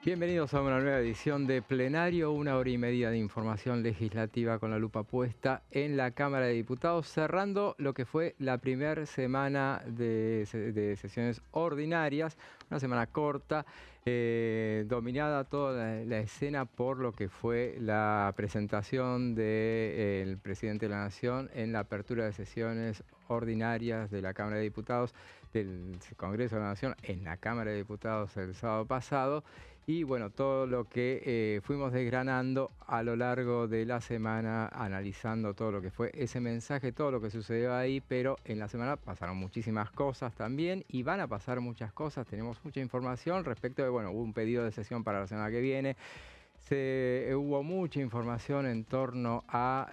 Bienvenidos a una nueva edición de Plenario, 1 hora y media de información legislativa con la lupa puesta en la Cámara de Diputados, cerrando lo que fue la primera semana de sesiones ordinarias, una semana corta, dominada toda la escena por lo que fue la presentación del presidente de la Nación en la apertura de sesiones ordinarias de la Cámara de Diputados del Congreso de la Nación en la Cámara de Diputados el sábado pasado. Y bueno, todo lo que fuimos desgranando a lo largo de la semana, analizando todo lo que fue ese mensaje, todo lo que sucedió ahí, pero en la semana pasaron muchísimas cosas también y van a pasar muchas cosas. Tenemos mucha información respecto de, bueno, hubo un pedido de sesión para la semana que viene. Hubo mucha información en torno a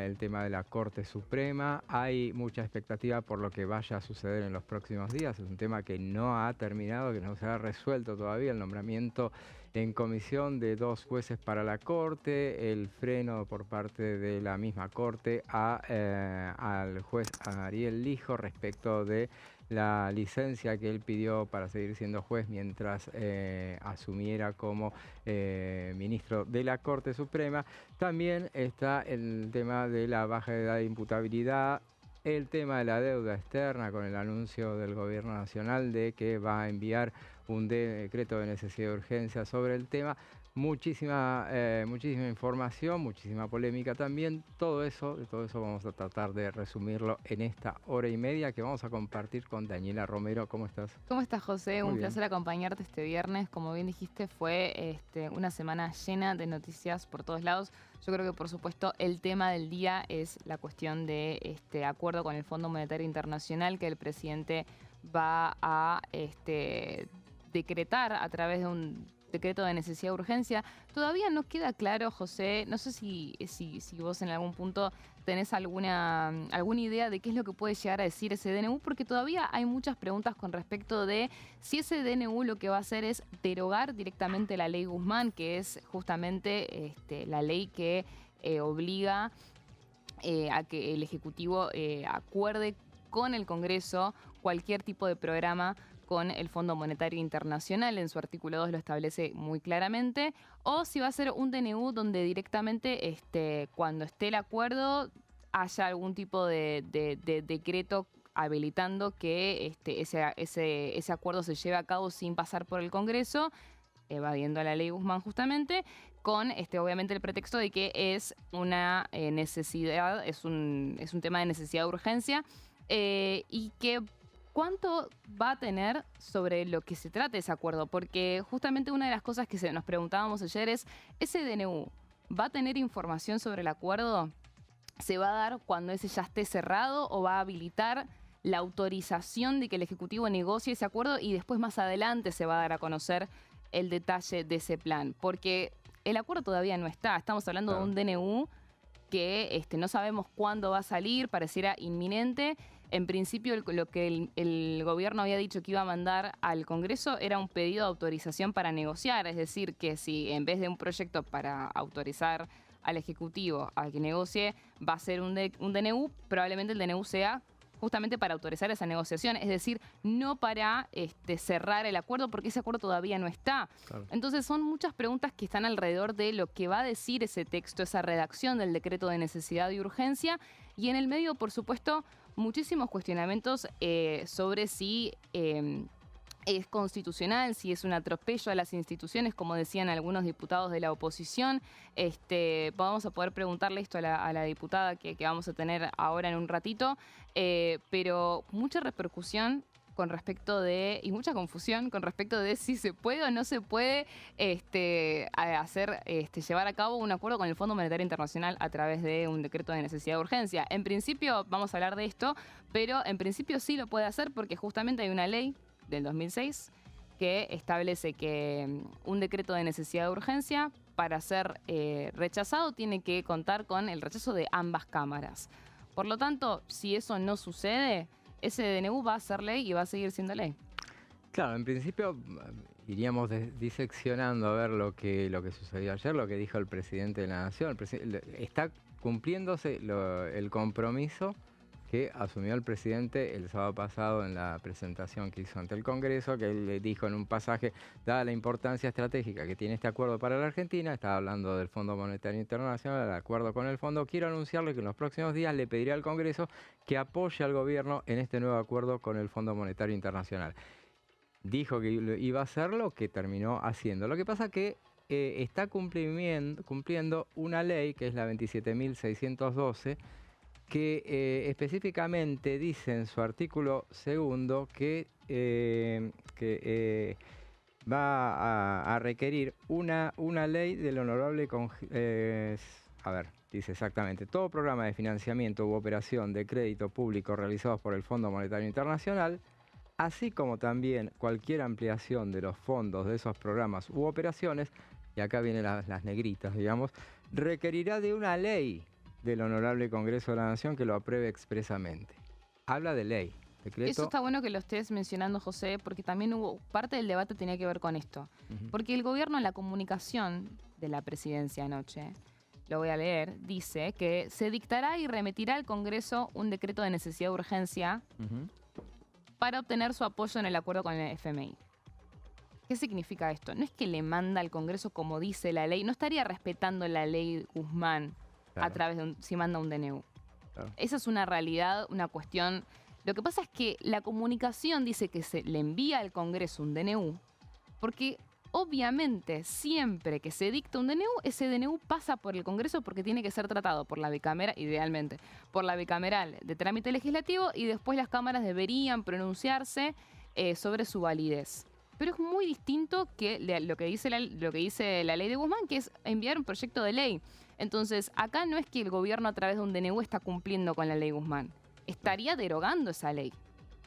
el tema de la Corte Suprema. Hay mucha expectativa por lo que vaya a suceder en los próximos días. Es un tema que no ha terminado, que no se ha resuelto todavía. El nombramiento en comisión de 2 jueces para la Corte, el freno por parte de la misma Corte al juez Ariel Lijo respecto de la licencia que él pidió para seguir siendo juez mientras asumiera como ministro de la Corte Suprema. También está el tema de la baja edad de imputabilidad, el tema de la deuda externa con el anuncio del Gobierno Nacional de que va a enviar un decreto de necesidad de urgencia sobre el tema. Muchísima información, muchísima polémica también. De todo eso vamos a tratar de resumirlo en esta hora y media que vamos a compartir con Daniela Romero. ¿Cómo estás? ¿Cómo estás, José? Muy Un bien. placer acompañarte este viernes. Como bien dijiste, fue una semana llena de noticias por todos lados. Yo creo que, por supuesto, el tema del día es la cuestión de este acuerdo con el Fondo Monetario Internacional que el presidente va a decretar a través de un decreto de necesidad de urgencia. Todavía no queda claro, José, no sé si vos en algún punto tenés alguna idea de qué es lo que puede llegar a decir ese DNU, porque todavía hay muchas preguntas con respecto de si ese DNU lo que va a hacer es derogar directamente la ley Guzmán, que es justamente la ley que obliga a que el Ejecutivo acuerde con el Congreso cualquier tipo de programa con el Fondo Monetario Internacional. En su artículo 2 lo establece muy claramente. O si va a ser un DNU donde directamente cuando esté el acuerdo haya algún tipo de decreto habilitando que ese acuerdo se lleve a cabo sin pasar por el Congreso, evadiendo a la ley Guzmán justamente, con obviamente el pretexto de que es una necesidad, es un tema de necesidad de urgencia, y que ¿cuánto va a tener sobre lo que se trata ese acuerdo? Porque justamente una de las cosas que nos preguntábamos ayer es, ¿ese DNU va a tener información sobre el acuerdo? ¿Se va a dar cuando ese ya esté cerrado o va a habilitar la autorización de que el Ejecutivo negocie ese acuerdo y después más adelante se va a dar a conocer el detalle de ese plan? Porque el acuerdo todavía no está. Estamos hablando de un DNU que no sabemos cuándo va a salir, pareciera inminente. En principio, lo que el gobierno había dicho que iba a mandar al Congreso era un pedido de autorización para negociar. Es decir, que si en vez de un proyecto para autorizar al Ejecutivo a que negocie, va a ser un DNU, probablemente el DNU sea justamente para autorizar esa negociación, es decir, no para cerrar el acuerdo, porque ese acuerdo todavía no está. Claro. Entonces son muchas preguntas que están alrededor de lo que va a decir ese texto, esa redacción del decreto de necesidad y urgencia, y en el medio, por supuesto, muchísimos cuestionamientos sobre si es constitucional, si es un atropello a las instituciones, como decían algunos diputados de la oposición. Vamos a poder preguntarle esto a la diputada que vamos a tener ahora en un ratito, pero mucha repercusión con respecto de, y mucha confusión con respecto de si se puede o no se puede llevar a cabo un acuerdo con el Fondo Monetario Internacional a través de un decreto de necesidad de urgencia. En principio, vamos a hablar de esto, pero en principio sí lo puede hacer porque justamente hay una ley del 2006 que establece que un decreto de necesidad de urgencia, para ser rechazado, tiene que contar con el rechazo de ambas cámaras. Por lo tanto, si eso no sucede, ese DNU va a ser ley y va a seguir siendo ley. Claro, en principio iríamos diseccionando a ver lo que sucedió ayer, lo que dijo el presidente de la Nación. Está cumpliéndose el compromiso que asumió el presidente el sábado pasado en la presentación que hizo ante el Congreso, que él le dijo en un pasaje, dada la importancia estratégica que tiene este acuerdo para la Argentina, estaba hablando del Fondo Monetario Internacional, del acuerdo con el fondo, quiero anunciarle que en los próximos días le pediré al Congreso que apoye al gobierno en este nuevo acuerdo con el Fondo Monetario Internacional. Dijo que iba a hacerlo, que terminó haciendo. Lo que pasa que está cumpliendo una ley, que es la 27.612, que específicamente dice en su artículo segundo que va a requerir una ley del honorable... a ver, dice exactamente, todo programa de financiamiento u operación de crédito público realizados por el Fondo Monetario Internacional, así como también cualquier ampliación de los fondos de esos programas u operaciones, y acá vienen las negritas, digamos, requerirá de una ley del Honorable Congreso de la Nación que lo apruebe expresamente. Habla de ley, decreto. Eso está bueno que lo estés mencionando, José, porque también hubo parte del debate tenía que ver con esto. Porque el gobierno en la comunicación de la presidencia anoche, lo voy a leer, dice que se dictará y remitirá al Congreso un decreto de necesidad de urgencia para obtener su apoyo en el acuerdo con el FMI. ¿Qué significa esto? No es que le manda al Congreso como dice la ley, no estaría respetando la ley Guzmán a través de si manda un DNU. Claro. Esa es una realidad, una cuestión. Lo que pasa es que la comunicación dice que se le envía al Congreso un DNU, porque obviamente siempre que se dicta un DNU, ese DNU pasa por el Congreso porque tiene que ser tratado por la bicameral, idealmente, por la bicameral de trámite legislativo, y después las cámaras deberían pronunciarse sobre su validez. Pero es muy distinto que lo que dice la ley de Guzmán, que es enviar un proyecto de ley. Entonces, acá no es que el gobierno a través de un DNU está cumpliendo con la ley Guzmán. Estaría derogando esa ley,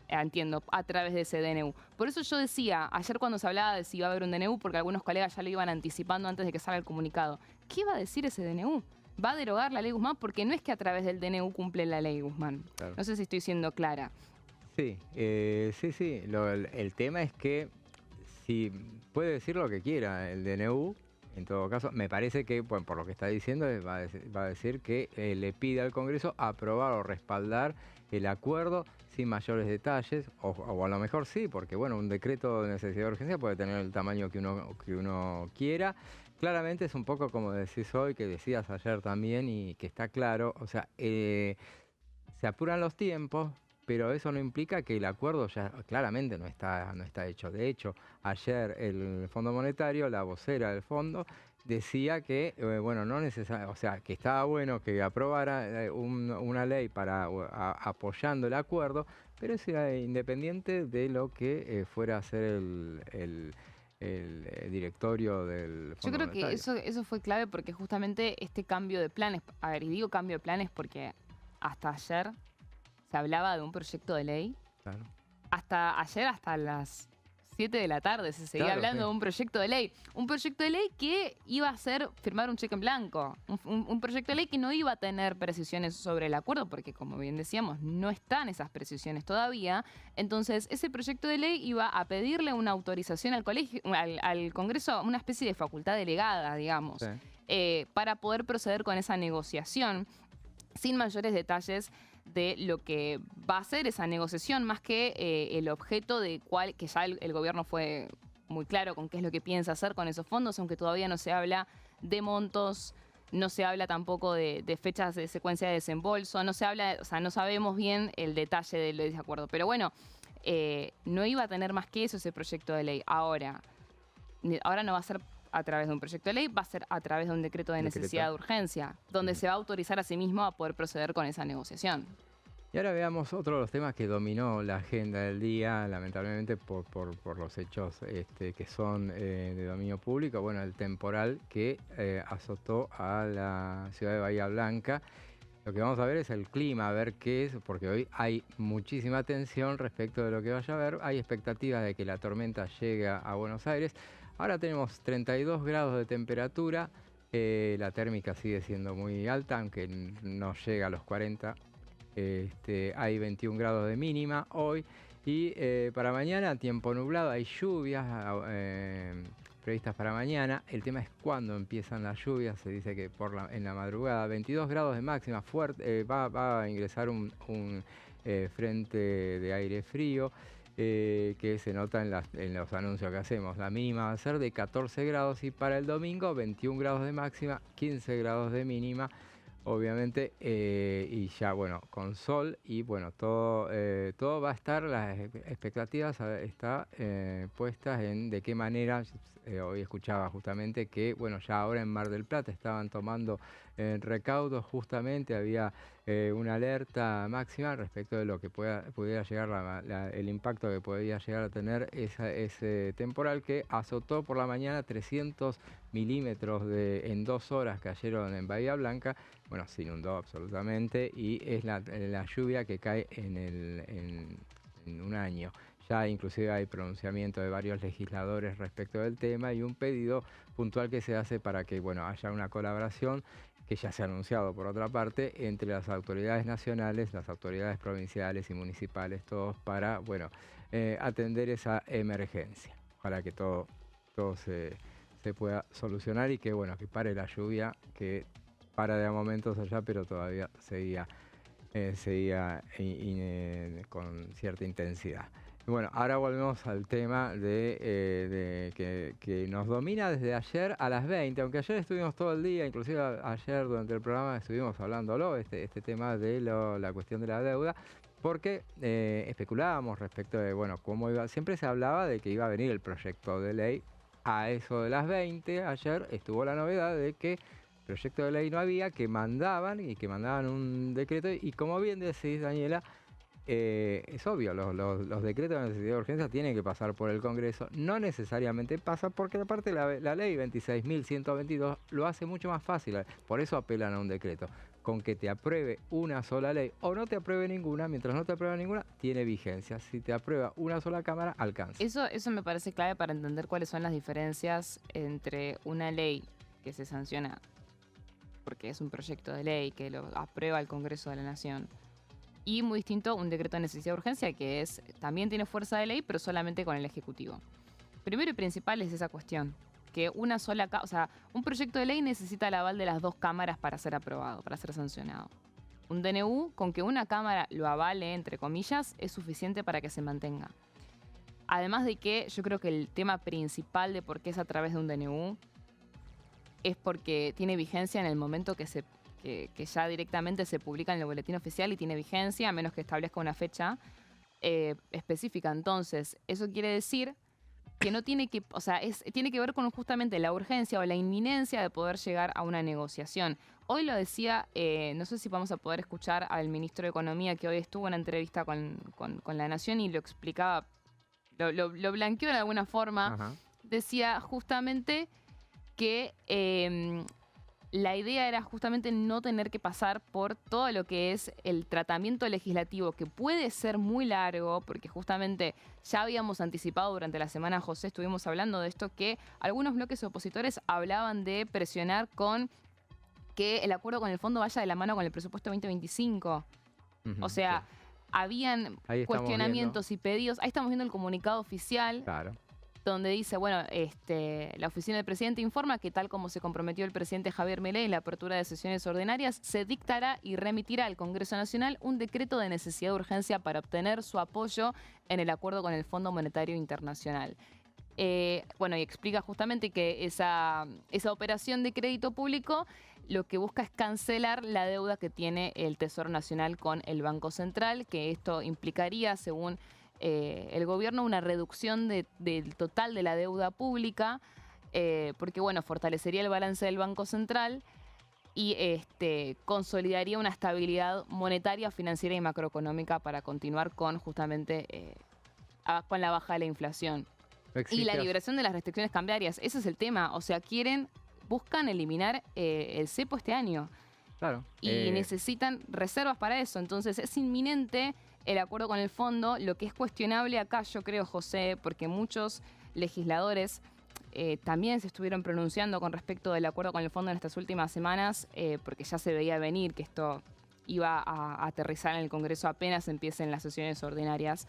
entiendo, a través de ese DNU. Por eso yo decía, ayer cuando se hablaba de si iba a haber un DNU, porque algunos colegas ya lo iban anticipando antes de que salga el comunicado, ¿qué iba a decir ese DNU? Va a derogar la ley Guzmán porque no es que a través del DNU cumple la ley Guzmán. Claro. No sé si estoy siendo clara. Sí, sí. El tema es que si puede decir lo que quiera el DNU, en todo caso, me parece que, bueno, por lo que está diciendo, va a decir que le pide al Congreso aprobar o respaldar el acuerdo sin mayores detalles, o a lo mejor sí, porque bueno, un decreto de necesidad de urgencia puede tener el tamaño que uno quiera. Claramente es un poco como decís hoy, que decías ayer también, y que está claro, o sea, se apuran los tiempos, pero eso no implica que el acuerdo ya claramente no está hecho. De hecho, ayer el Fondo Monetario, la vocera del fondo, decía que, bueno, no necesariamente, o sea, que estaba bueno que aprobara una ley para apoyando el acuerdo, pero eso era independiente de lo que fuera a hacer el directorio del Fondo Monetario. Yo creo que eso fue clave porque justamente este cambio de planes, a ver, y digo cambio de planes porque hasta ayer se hablaba de un proyecto de ley. Claro. Hasta ayer, hasta las 7 de la tarde, se seguía hablando de un proyecto de ley. Un proyecto de ley que iba a ser firmar un cheque en blanco. Un proyecto de ley que no iba a tener precisiones sobre el acuerdo, porque como bien decíamos, no están esas precisiones todavía. Entonces, ese proyecto de ley iba a pedirle una autorización al Congreso, una especie de facultad delegada, digamos, para poder proceder con esa negociación, sin mayores detalles de lo que va a ser esa negociación, más que el objeto de que ya el gobierno fue muy claro con qué es lo que piensa hacer con esos fondos, aunque todavía no se habla de montos, no se habla tampoco de fechas de secuencia de desembolso, no se habla, o sea, no sabemos bien el detalle del desacuerdo. Pero bueno, no iba a tener más que eso ese proyecto de ley. Ahora no va a ser a través de un proyecto de ley, va a ser a través de un decreto de necesidad de urgencia, donde se va a autorizar a sí mismo a poder proceder con esa negociación. Y ahora veamos otro de los temas que dominó la agenda del día, lamentablemente por los hechos que son de dominio público. Bueno, el temporal que azotó a la ciudad de Bahía Blanca. Lo que vamos a ver es el clima, a ver qué es, porque hoy hay muchísima tensión respecto de lo que vaya a haber. Hay expectativas de que la tormenta llegue a Buenos Aires. Ahora tenemos 32 grados de temperatura, la térmica sigue siendo muy alta, aunque no llega a los 40. Hay 21 grados de mínima hoy y para mañana tiempo nublado, hay lluvias, previstas para mañana. El tema es cuándo empiezan las lluvias. Se dice que en la madrugada, 22 grados de máxima, fuerte, va a ingresar un frente de aire frío que se nota en los anuncios que hacemos. La mínima va a ser de 14 grados y para el domingo 21 grados de máxima, 15 grados de mínima. Obviamente, y ya bueno, con sol y bueno, todo va a estar, las expectativas están puestas en de qué manera. Hoy escuchaba justamente que bueno, ya ahora en Mar del Plata estaban tomando recaudos, justamente había una alerta máxima respecto de lo que pudiera llegar el impacto que podía llegar a tener ese temporal que azotó por la mañana 300 milímetros en 2 horas cayeron en Bahía Blanca. Bueno, se inundó absolutamente y es la lluvia que cae en un año. Ya inclusive hay pronunciamiento de varios legisladores respecto del tema y un pedido puntual que se hace para que bueno, haya una colaboración que ya se ha anunciado por otra parte entre las autoridades nacionales, las autoridades provinciales y municipales, todos para bueno, atender esa emergencia. Ojalá que todo se pueda solucionar y que bueno, que pare la lluvia, que para de a momentos allá, pero todavía seguía con cierta intensidad. Bueno, ahora volvemos al tema que nos domina desde ayer a las 20, aunque ayer estuvimos todo el día, inclusive ayer durante el programa estuvimos hablándolo, este tema de la cuestión de la deuda, porque especulábamos respecto de, bueno, cómo iba, siempre se hablaba de que iba a venir el proyecto de ley a eso de las 20, ayer estuvo la novedad de que proyecto de ley no había, que mandaban un decreto y como bien decís, Daniela, es obvio, los decretos de necesidad de urgencia tienen que pasar por el Congreso, no necesariamente pasa porque aparte la ley 26.122 lo hace mucho más fácil, por eso apelan a un decreto, con que te apruebe una sola ley o no te apruebe ninguna, mientras no te aprueba ninguna, tiene vigencia, si te aprueba una sola Cámara, alcanza. Eso me parece clave para entender cuáles son las diferencias entre una ley que se sanciona porque es un proyecto de ley que lo aprueba el Congreso de la Nación. Y muy distinto un decreto de necesidad de urgencia que también tiene fuerza de ley, pero solamente con el Ejecutivo. Primero y principal es esa cuestión, que un proyecto de ley necesita el aval de las 2 cámaras para ser aprobado, para ser sancionado. Un DNU, con que una cámara lo avale, entre comillas, es suficiente para que se mantenga. Además de que yo creo que el tema principal de por qué es a través de un DNU es porque tiene vigencia en el momento que ya directamente se publica en el boletín oficial y tiene vigencia, a menos que establezca una fecha específica. Entonces, eso quiere decir que no tiene que, tiene que ver con justamente la urgencia o la inminencia de poder llegar a una negociación. Hoy lo decía, no sé si vamos a poder escuchar al ministro de Economía que hoy estuvo en una entrevista con La Nación y lo explicaba, lo blanqueó de alguna forma. Ajá. Decía justamente que la idea era justamente no tener que pasar por todo lo que es el tratamiento legislativo, que puede ser muy largo, porque justamente ya habíamos anticipado durante la semana, José, estuvimos hablando de esto, que algunos bloques opositores hablaban de presionar con que el acuerdo con el fondo vaya de la mano con el presupuesto 2025. O sea, sí, habían cuestionamientos y pedidos. Ahí estamos viendo el comunicado oficial. Claro. Donde dice, bueno, la oficina del presidente informa que tal como se comprometió el presidente Javier Milei en la apertura de sesiones ordinarias, se dictará y remitirá al Congreso Nacional un decreto de necesidad de urgencia para obtener su apoyo en el acuerdo con el Fondo Monetario Internacional. Bueno, y explica justamente que esa operación de crédito público lo que busca es cancelar la deuda que tiene el Tesoro Nacional con el Banco Central, que esto implicaría, según el gobierno, una reducción del total de la deuda pública, porque bueno, fortalecería el balance del Banco Central y consolidaría una estabilidad monetaria, financiera y macroeconómica para continuar con justamente con la baja de la inflación. Y la liberación de las restricciones cambiarias. Ese es el tema. O sea, buscan eliminar el cepo este año. Claro. Y necesitan reservas para eso. Entonces es inminente el acuerdo con el fondo. Lo que es cuestionable acá, yo creo, José, porque muchos legisladores también se estuvieron pronunciando con respecto del acuerdo con el fondo en estas últimas semanas, porque ya se veía venir que esto iba a aterrizar en el Congreso apenas empiecen las sesiones ordinarias.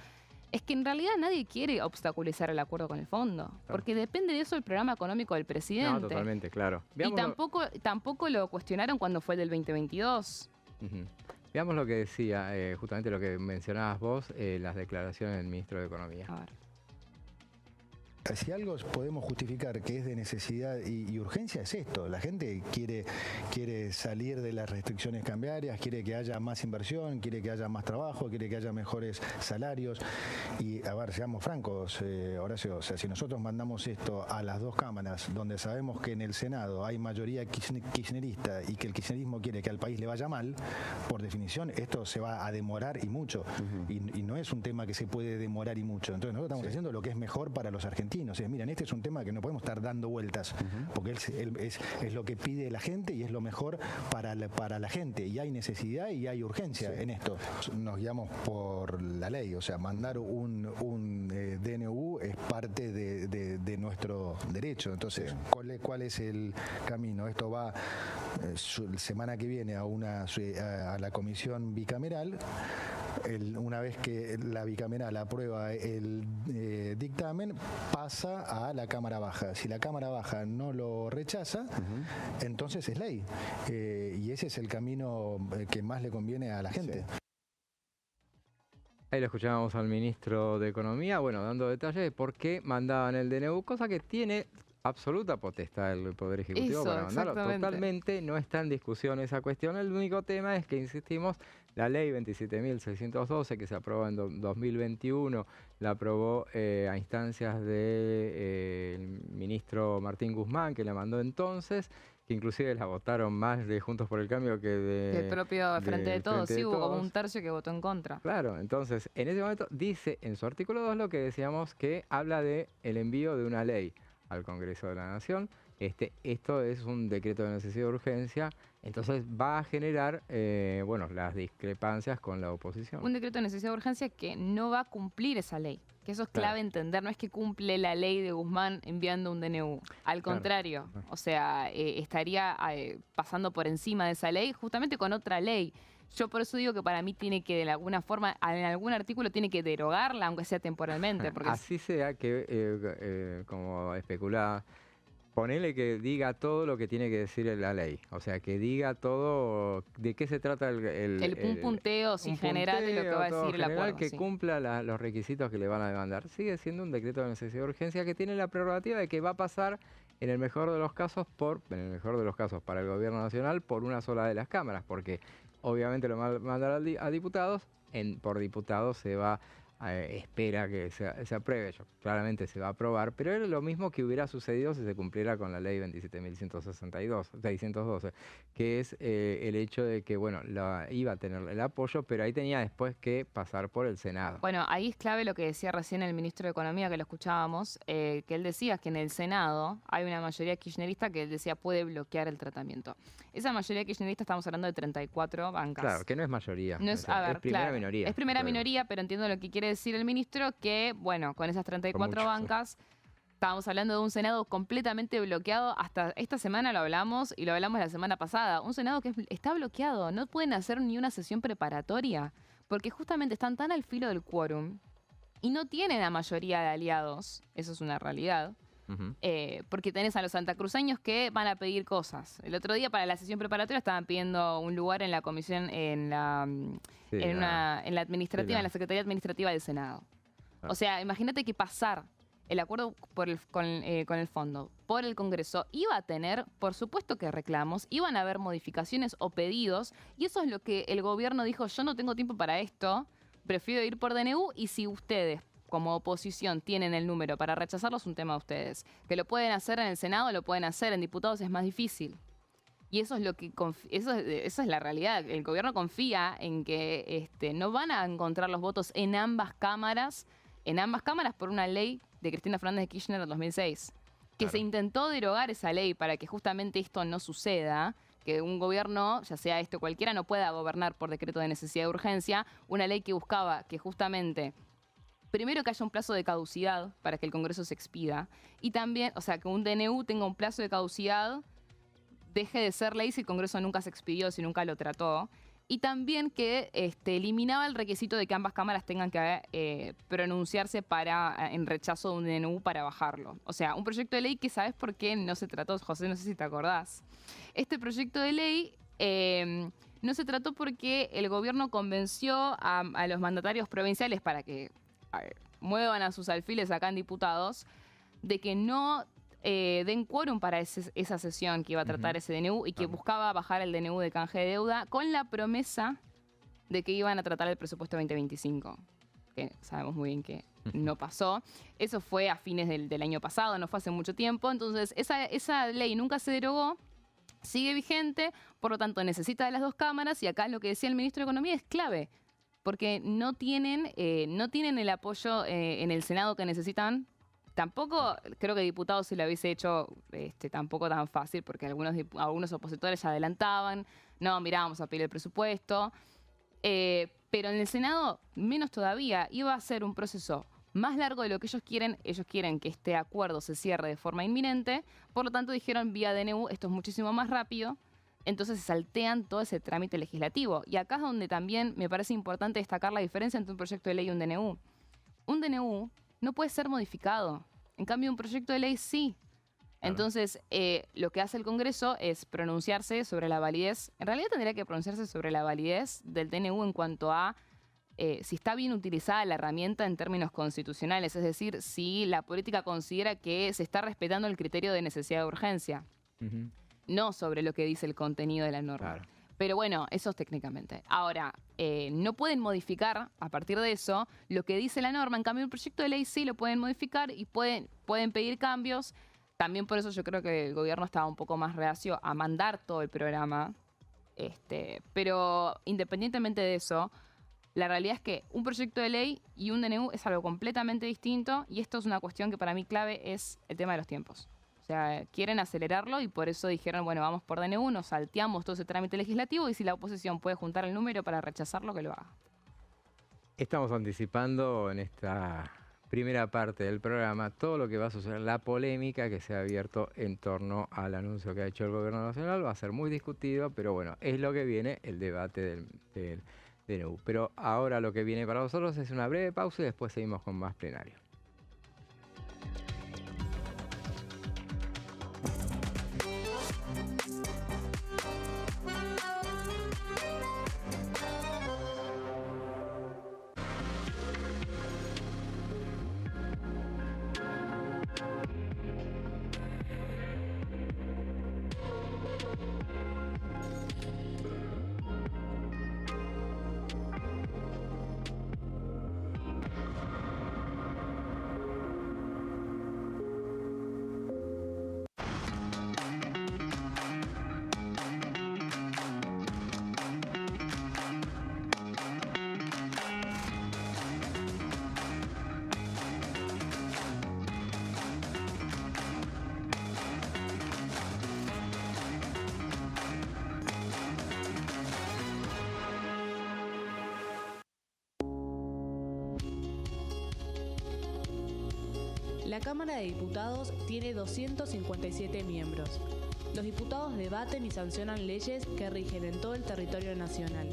Es que en realidad nadie quiere obstaculizar el acuerdo con el fondo, Claro. porque depende de eso el programa económico del presidente. No, totalmente, claro. Y tampoco lo cuestionaron cuando fue el del 2022. Ujú. Veamos lo que decía, justamente lo que mencionabas vos, las declaraciones del ministro de Economía. A ver. Si algo podemos justificar que es de necesidad y urgencia es esto. La gente quiere salir de las restricciones cambiarias, quiere que haya más inversión, quiere que haya más trabajo, quiere que haya mejores salarios. Y a ver, seamos francos, Horacio, o sea, si nosotros mandamos esto a las dos cámaras, donde sabemos que en el Senado hay mayoría kirchnerista y que el kirchnerismo quiere que al país le vaya mal, por definición esto se va a demorar y mucho. Y no es un tema que se puede demorar y mucho. Entonces nosotros estamos haciendo lo que es mejor para los argentinos. Miren, este es un tema que no podemos estar dando vueltas, porque es lo que pide la gente y es lo mejor para la gente. Y hay necesidad y hay urgencia en esto. Nos guiamos por la ley, o sea, mandar un DNU es parte de nuestro derecho. Entonces, ¿cuál es el camino? Esto va semana que viene a la comisión bicameral. Una vez que la bicameral aprueba el dictamen, pasa a la Cámara Baja. Si la Cámara Baja no lo rechaza, entonces es ley. Y ese es el camino que más le conviene a la gente. Sí. Ahí lo escuchábamos al ministro de Economía, bueno, dando detalles de por qué mandaban el DNU, cosa que tiene absoluta potestad el Poder Ejecutivo para mandarlo. Totalmente no está en discusión esa cuestión. El único tema es que, insistimos, la ley 27.612, que se aprobó en 2021, la aprobó a instancias del ministro Martín Guzmán, que la mandó entonces, que inclusive la votaron más de Juntos por el Cambio que el propio Frente de Todos. Sí, hubo como un tercio que votó en contra. Claro, entonces, en ese momento dice en su artículo 2 lo que decíamos, que habla de el envío de una ley al Congreso de la Nación. Esto es un decreto de necesidad de urgencia, entonces va a generar las discrepancias con la oposición. Un decreto de necesidad de urgencia que no va a cumplir esa ley, que eso es clave entender, no es que cumple la ley de Guzmán enviando un DNU, al contrario, o sea, estaría pasando por encima de esa ley justamente con otra ley. Yo por eso digo que para mí tiene que, de alguna forma, en algún artículo tiene que derogarla, aunque sea temporalmente. Porque así sea que, como especulaba, ponele que diga todo lo que tiene que decir la ley. O sea, que diga todo de qué se trata un punteo general de lo que va a decir el acuerdo. Que cumpla los requisitos que le van a demandar. Sigue siendo un decreto de necesidad de urgencia que tiene la prerrogativa de que va a pasar, en el mejor de los casos, para el gobierno nacional, por una sola de las cámaras, porque obviamente lo mandará a diputados, por diputados se va, espera que se apruebe, claramente se va a aprobar, pero es lo mismo que hubiera sucedido si se cumpliera con la ley 27.612, que es el hecho de que, iba a tener el apoyo, pero ahí tenía después que pasar por el Senado. Bueno, ahí es clave lo que decía recién el ministro de Economía, que lo escuchábamos, que él decía que en el Senado hay una mayoría kirchnerista que él decía puede bloquear el tratamiento. Esa mayoría kirchnerista, estamos hablando de 34 bancas. Claro, que no es mayoría, es primera minoría. Es primera minoría, pero entiendo lo que quiere decir el ministro, que, con esas 34 bancas, estábamos hablando de un Senado completamente bloqueado. Hasta esta semana lo hablamos y lo hablamos la semana pasada. Un Senado que está bloqueado, no pueden hacer ni una sesión preparatoria, porque justamente están tan al filo del quórum y no tienen la mayoría de aliados, eso es una realidad. Porque tenés a los santacruceños que van a pedir cosas. El otro día para la sesión preparatoria estaban pidiendo un lugar en la comisión, en la administrativa, en la Secretaría Administrativa del Senado. O sea, imagínate que pasar el acuerdo con el fondo por el Congreso iba a tener, por supuesto que reclamos, iban a haber modificaciones o pedidos, y eso es lo que el gobierno dijo: yo no tengo tiempo para esto, prefiero ir por DNU, y si ustedes como oposición tienen el número para rechazarlo, es un tema de ustedes. Que lo pueden hacer en el Senado, lo pueden hacer en diputados, es más difícil. Y eso es lo que esa es la realidad. El gobierno confía en que no van a encontrar los votos en ambas cámaras por una ley de Cristina Fernández de Kirchner del 2006. Que se intentó derogar esa ley para que justamente esto no suceda, que un gobierno, ya sea cualquiera, no pueda gobernar por decreto de necesidad de urgencia, una ley que buscaba que justamente, primero, que haya un plazo de caducidad para que el Congreso se expida, y también, o sea, que un DNU tenga un plazo de caducidad, deje de ser ley si el Congreso nunca se expidió, si nunca lo trató, y también que eliminaba el requisito de que ambas cámaras tengan que pronunciarse en rechazo de un DNU para bajarlo. O sea, un proyecto de ley que ¿sabes por qué no se trató, José? No sé si te acordás. Este proyecto de ley no se trató porque el gobierno convenció a los mandatarios provinciales para que muevan a sus alfiles acá en diputados de que no den quórum para esa sesión que iba a tratar ese DNU y que buscaba bajar el DNU de canje de deuda con la promesa de que iban a tratar el presupuesto 2025, que sabemos muy bien que no pasó. Eso fue a fines del año pasado, no fue hace mucho tiempo. Entonces, esa ley nunca se derogó, sigue vigente, por lo tanto necesita de las dos cámaras, y acá lo que decía el ministro de Economía es clave, porque no tienen el apoyo en el Senado que necesitan. Tampoco creo que diputados se lo hubiese hecho tampoco tan fácil, porque algunos opositores ya adelantaban, no, mirá, vamos a pedir el presupuesto. Pero en el Senado, menos todavía, iba a ser un proceso más largo de lo que ellos quieren. Ellos quieren que este acuerdo se cierre de forma inminente, por lo tanto dijeron vía DNU, esto es muchísimo más rápido, entonces se saltean todo ese trámite legislativo. Y acá es donde también me parece importante destacar la diferencia entre un proyecto de ley y un DNU. Un DNU no puede ser modificado. En cambio, un proyecto de ley sí. Entonces, lo que hace el Congreso es pronunciarse sobre la validez. En realidad tendría que pronunciarse sobre la validez del DNU en cuanto a si está bien utilizada la herramienta en términos constitucionales. Es decir, si la política considera que se está respetando el criterio de necesidad de urgencia. No sobre lo que dice el contenido de la norma. Claro. Pero bueno, eso es técnicamente. Ahora, no pueden modificar a partir de eso lo que dice la norma. En cambio, un proyecto de ley sí lo pueden modificar y pueden pedir cambios. También por eso yo creo que el gobierno estaba un poco más reacio a mandar todo el programa. Pero independientemente de eso, la realidad es que un proyecto de ley y un DNU es algo completamente distinto. Y esto es una cuestión que para mí clave es el tema de los tiempos. O sea, quieren acelerarlo y por eso dijeron, bueno, vamos por DNU, nos salteamos todo ese trámite legislativo y si la oposición puede juntar el número para rechazarlo, que lo haga. Estamos anticipando en esta primera parte del programa todo lo que va a suceder, la polémica que se ha abierto en torno al anuncio que ha hecho el Gobierno Nacional. Va a ser muy discutido, pero bueno, es lo que viene el debate del DNU. Pero ahora lo que viene para nosotros es una breve pausa y después seguimos con más plenario. La Cámara de Diputados tiene 257 miembros. Los diputados debaten y sancionan leyes que rigen en todo el territorio nacional.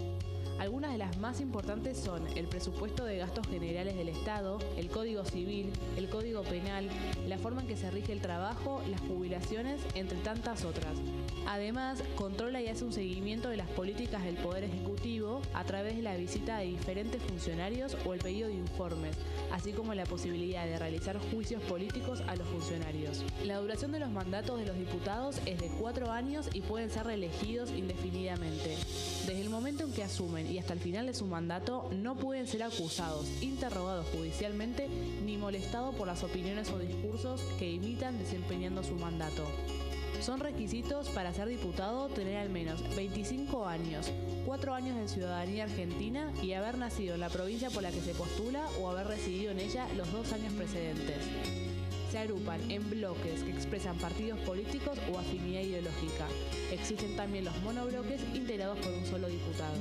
Algunas de las más importantes son el presupuesto de gastos generales del Estado, el Código Civil, el Código Penal, la forma en que se rige el trabajo, las jubilaciones, entre tantas otras. Además, controla y hace un seguimiento de las políticas del Poder Ejecutivo a través de la visita de diferentes funcionarios o el pedido de informes, así como la posibilidad de realizar juicios políticos a los funcionarios. La duración de los mandatos de los diputados es de 4 años y pueden ser reelegidos indefinidamente. Desde el momento en que asumen y hasta el final de su mandato, no pueden ser acusados, interrogados judicialmente, ni molestados por las opiniones o discursos que imitan desempeñando su mandato. Son requisitos para ser diputado tener al menos 25 años, 4 años de ciudadanía argentina y haber nacido en la provincia por la que se postula o haber residido en ella los 2 años precedentes. Se agrupan en bloques que expresan partidos políticos o afinidad ideológica. Existen también los monobloques integrados por un solo diputado.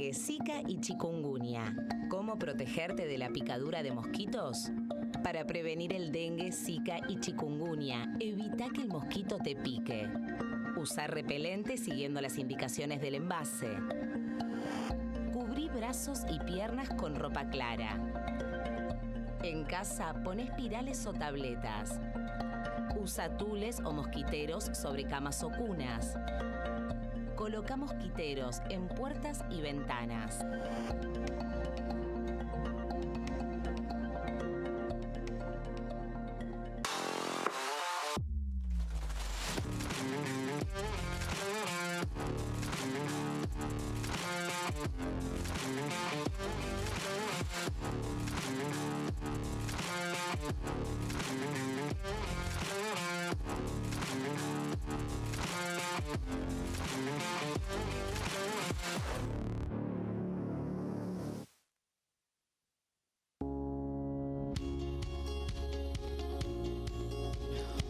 dengue, zika y chikungunya. ¿Cómo protegerte de la picadura de mosquitos? Para prevenir el dengue, zika y chikungunya, evita que el mosquito te pique. Usar repelente siguiendo las indicaciones del envase. Cubrí brazos y piernas con ropa clara. En casa, pon espirales o tabletas. Usa tules o mosquiteros sobre camas o cunas. Coloca mosquiteros en puertas y ventanas.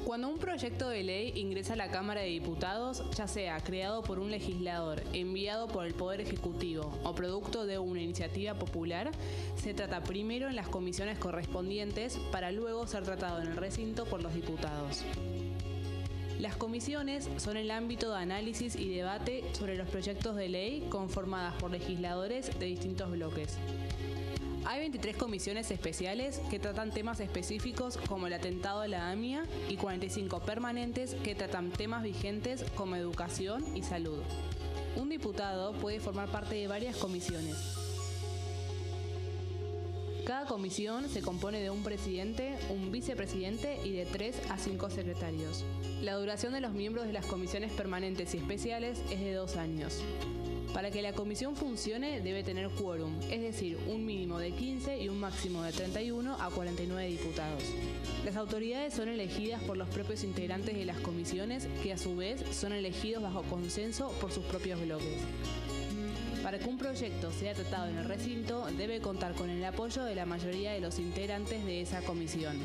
Cuando un proyecto de ley ingresa a la Cámara de Diputados, ya sea creado por un legislador, enviado por el Poder Ejecutivo o producto de una iniciativa popular, se trata primero en las comisiones correspondientes para luego ser tratado en el recinto por los diputados. Las comisiones son el ámbito de análisis y debate sobre los proyectos de ley conformadas por legisladores de distintos bloques. Hay 23 comisiones especiales que tratan temas específicos como el atentado a la AMIA y 45 permanentes que tratan temas vigentes como educación y salud. Un diputado puede formar parte de varias comisiones. Cada comisión se compone de un presidente, un vicepresidente y de 3 a 5 secretarios. La duración de los miembros de las comisiones permanentes y especiales es de 2 años. Para que la comisión funcione debe tener quórum, es decir, un mínimo de 15 y un máximo de 31 a 49 diputados. Las autoridades son elegidas por los propios integrantes de las comisiones, que a su vez son elegidos bajo consenso por sus propios bloques. Para que un proyecto sea tratado en el recinto, debe contar con el apoyo de la mayoría de los integrantes de esa comisión.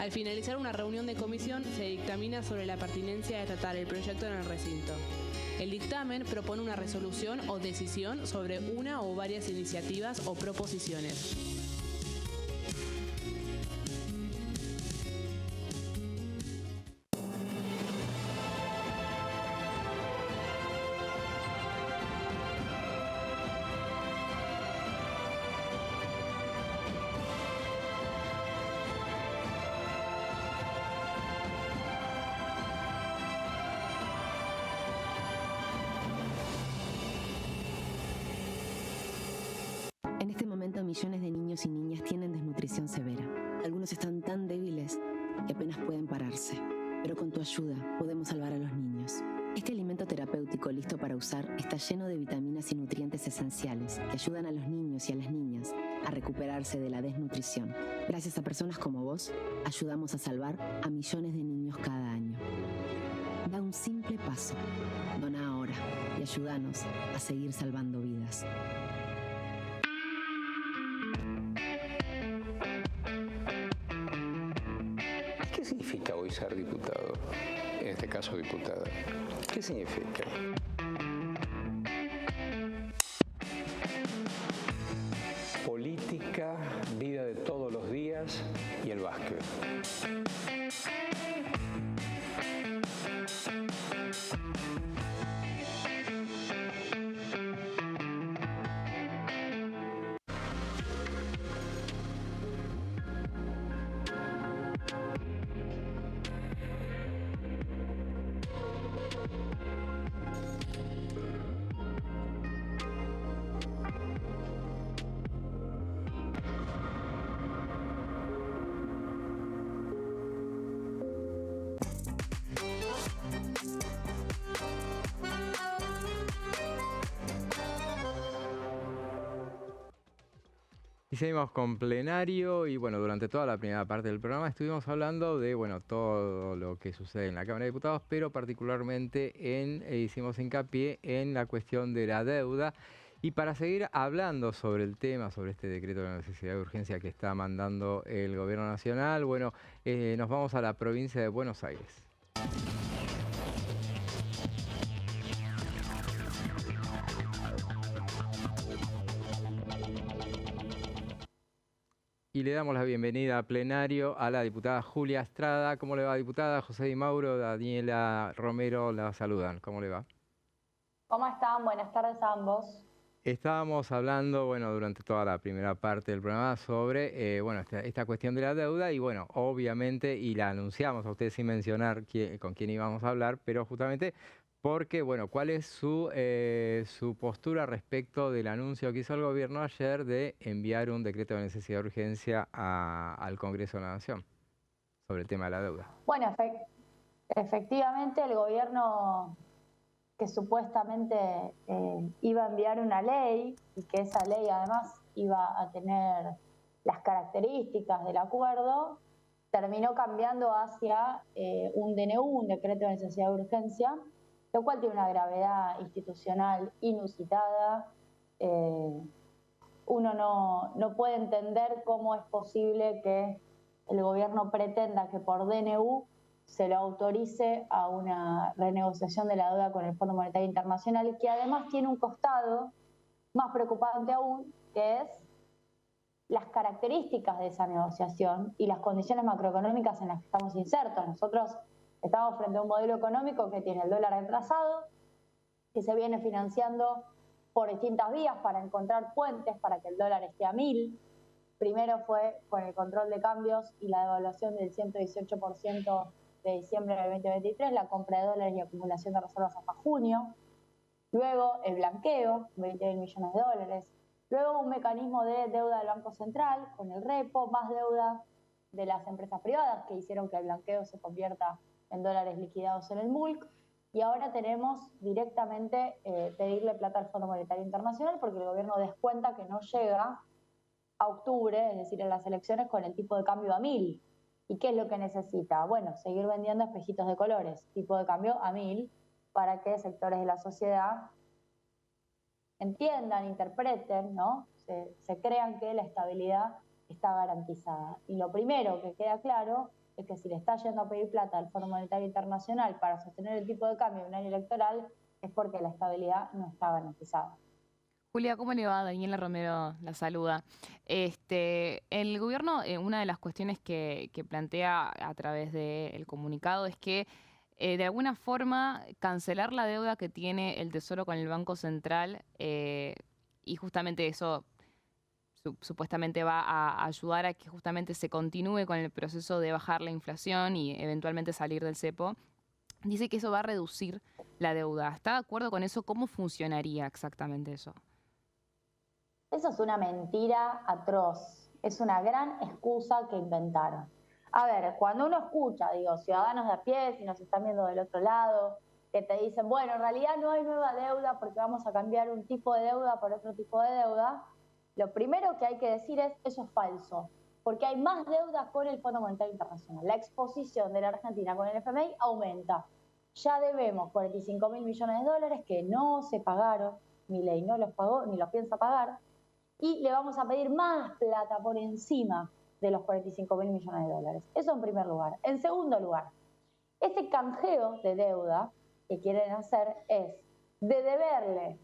Al finalizar una reunión de comisión, se dictamina sobre la pertinencia de tratar el proyecto en el recinto. El dictamen propone una resolución o decisión sobre una o varias iniciativas o proposiciones. En este momento, millones de niños y niñas tienen desnutrición severa. Algunos están tan débiles que apenas pueden pararse. Pero con tu ayuda podemos salvar a los niños. Este alimento terapéutico listo para usar está lleno de vitaminas y nutrientes esenciales que ayudan a los niños y a las niñas a recuperarse de la desnutrición. Gracias a personas como vos, ayudamos a salvar a millones de niños cada año. Da un simple paso. Dona ahora y ayúdanos a seguir salvando vidas. ¿Qué significa hoy ser diputado? En este caso, diputada. ¿Qué significa? Política, vida de todos los días y el básquet. Y seguimos con plenario y bueno, durante toda la primera parte del programa estuvimos hablando de todo lo que sucede en la Cámara de Diputados, pero particularmente hicimos hincapié en la cuestión de la deuda. Y para seguir hablando sobre el tema, sobre este decreto de necesidad de urgencia que está mandando el Gobierno Nacional, nos vamos a la provincia de Buenos Aires. Y le damos la bienvenida a plenario a la diputada Julia Estrada. ¿Cómo le va, diputada? José Di Mauro, Daniela Romero la saludan. ¿Cómo le va? ¿Cómo están? Buenas tardes a ambos. Estábamos hablando, bueno, durante toda la primera parte del programa sobre, bueno, esta cuestión de la deuda y, bueno, obviamente, y la anunciamos a ustedes sin mencionar con quién íbamos a hablar, pero justamente porque, bueno, ¿cuál es su postura respecto del anuncio que hizo el gobierno ayer de enviar un decreto de necesidad de urgencia al Congreso de la Nación sobre el tema de la deuda? Bueno, efectivamente el gobierno que supuestamente iba a enviar una ley y que esa ley además iba a tener las características del acuerdo, terminó cambiando hacia un DNU, un decreto de necesidad de urgencia, lo cual tiene una gravedad institucional inusitada. Uno no puede entender cómo es posible que el gobierno pretenda que por DNU se lo autorice a una renegociación de la deuda con el Fondo Monetario Internacional, que además tiene un costado más preocupante aún, que es las características de esa negociación y las condiciones macroeconómicas en las que estamos insertos. Nosotros estamos frente a un modelo económico que tiene el dólar retrasado, que se viene financiando por distintas vías para encontrar puentes para que el dólar esté a 1000. Primero fue con el control de cambios y la devaluación del 118% de diciembre del 2023, la compra de dólares y acumulación de reservas hasta junio. Luego el blanqueo, 20.000 millones de dólares. Luego un mecanismo de deuda del Banco Central con el repo, más deuda de las empresas privadas que hicieron que el blanqueo se convierta en dólares liquidados en el MULC. Y ahora tenemos directamente pedirle plata al Fondo Monetario Internacional porque el gobierno descuenta que no llega a octubre, es decir, en las elecciones, con el tipo de cambio a 1000. ¿Y qué es lo que necesita? Bueno, seguir vendiendo espejitos de colores, tipo de cambio a 1000, para que sectores de la sociedad entiendan, interpreten, ¿no? Se crean que la estabilidad está garantizada. Y lo primero que queda claro es que si le está yendo a pedir plata al Fondo Monetario Internacional para sostener el tipo de cambio en un año electoral, es porque la estabilidad no está garantizada. Julia, ¿cómo le va? Daniela Romero la saluda. El gobierno, una de las cuestiones que plantea a través del comunicado es que de alguna forma cancelar la deuda que tiene el Tesoro con el Banco Central y justamente eso supuestamente va a ayudar a que justamente se continúe con el proceso de bajar la inflación y eventualmente salir del cepo. Dice que eso va a reducir la deuda. ¿Está de acuerdo con eso? ¿Cómo funcionaría exactamente eso? Eso es una mentira atroz, es una gran excusa que inventaron. A ver, cuando uno escucha, ciudadanos de a pie, si nos están viendo del otro lado, que te dicen, bueno, en realidad no hay nueva deuda porque vamos a cambiar un tipo de deuda por otro tipo de deuda, lo primero que hay que decir es, eso es falso, porque hay más deuda con el Fondo Monetario Internacional. La exposición de la Argentina con el FMI aumenta. Ya debemos 45.000 millones de dólares que no se pagaron, Milei no los pagó ni los piensa pagar, y le vamos a pedir más plata por encima de los 45.000 millones de dólares. Eso en primer lugar. En segundo lugar, ese canjeo de deuda que quieren hacer es de deberle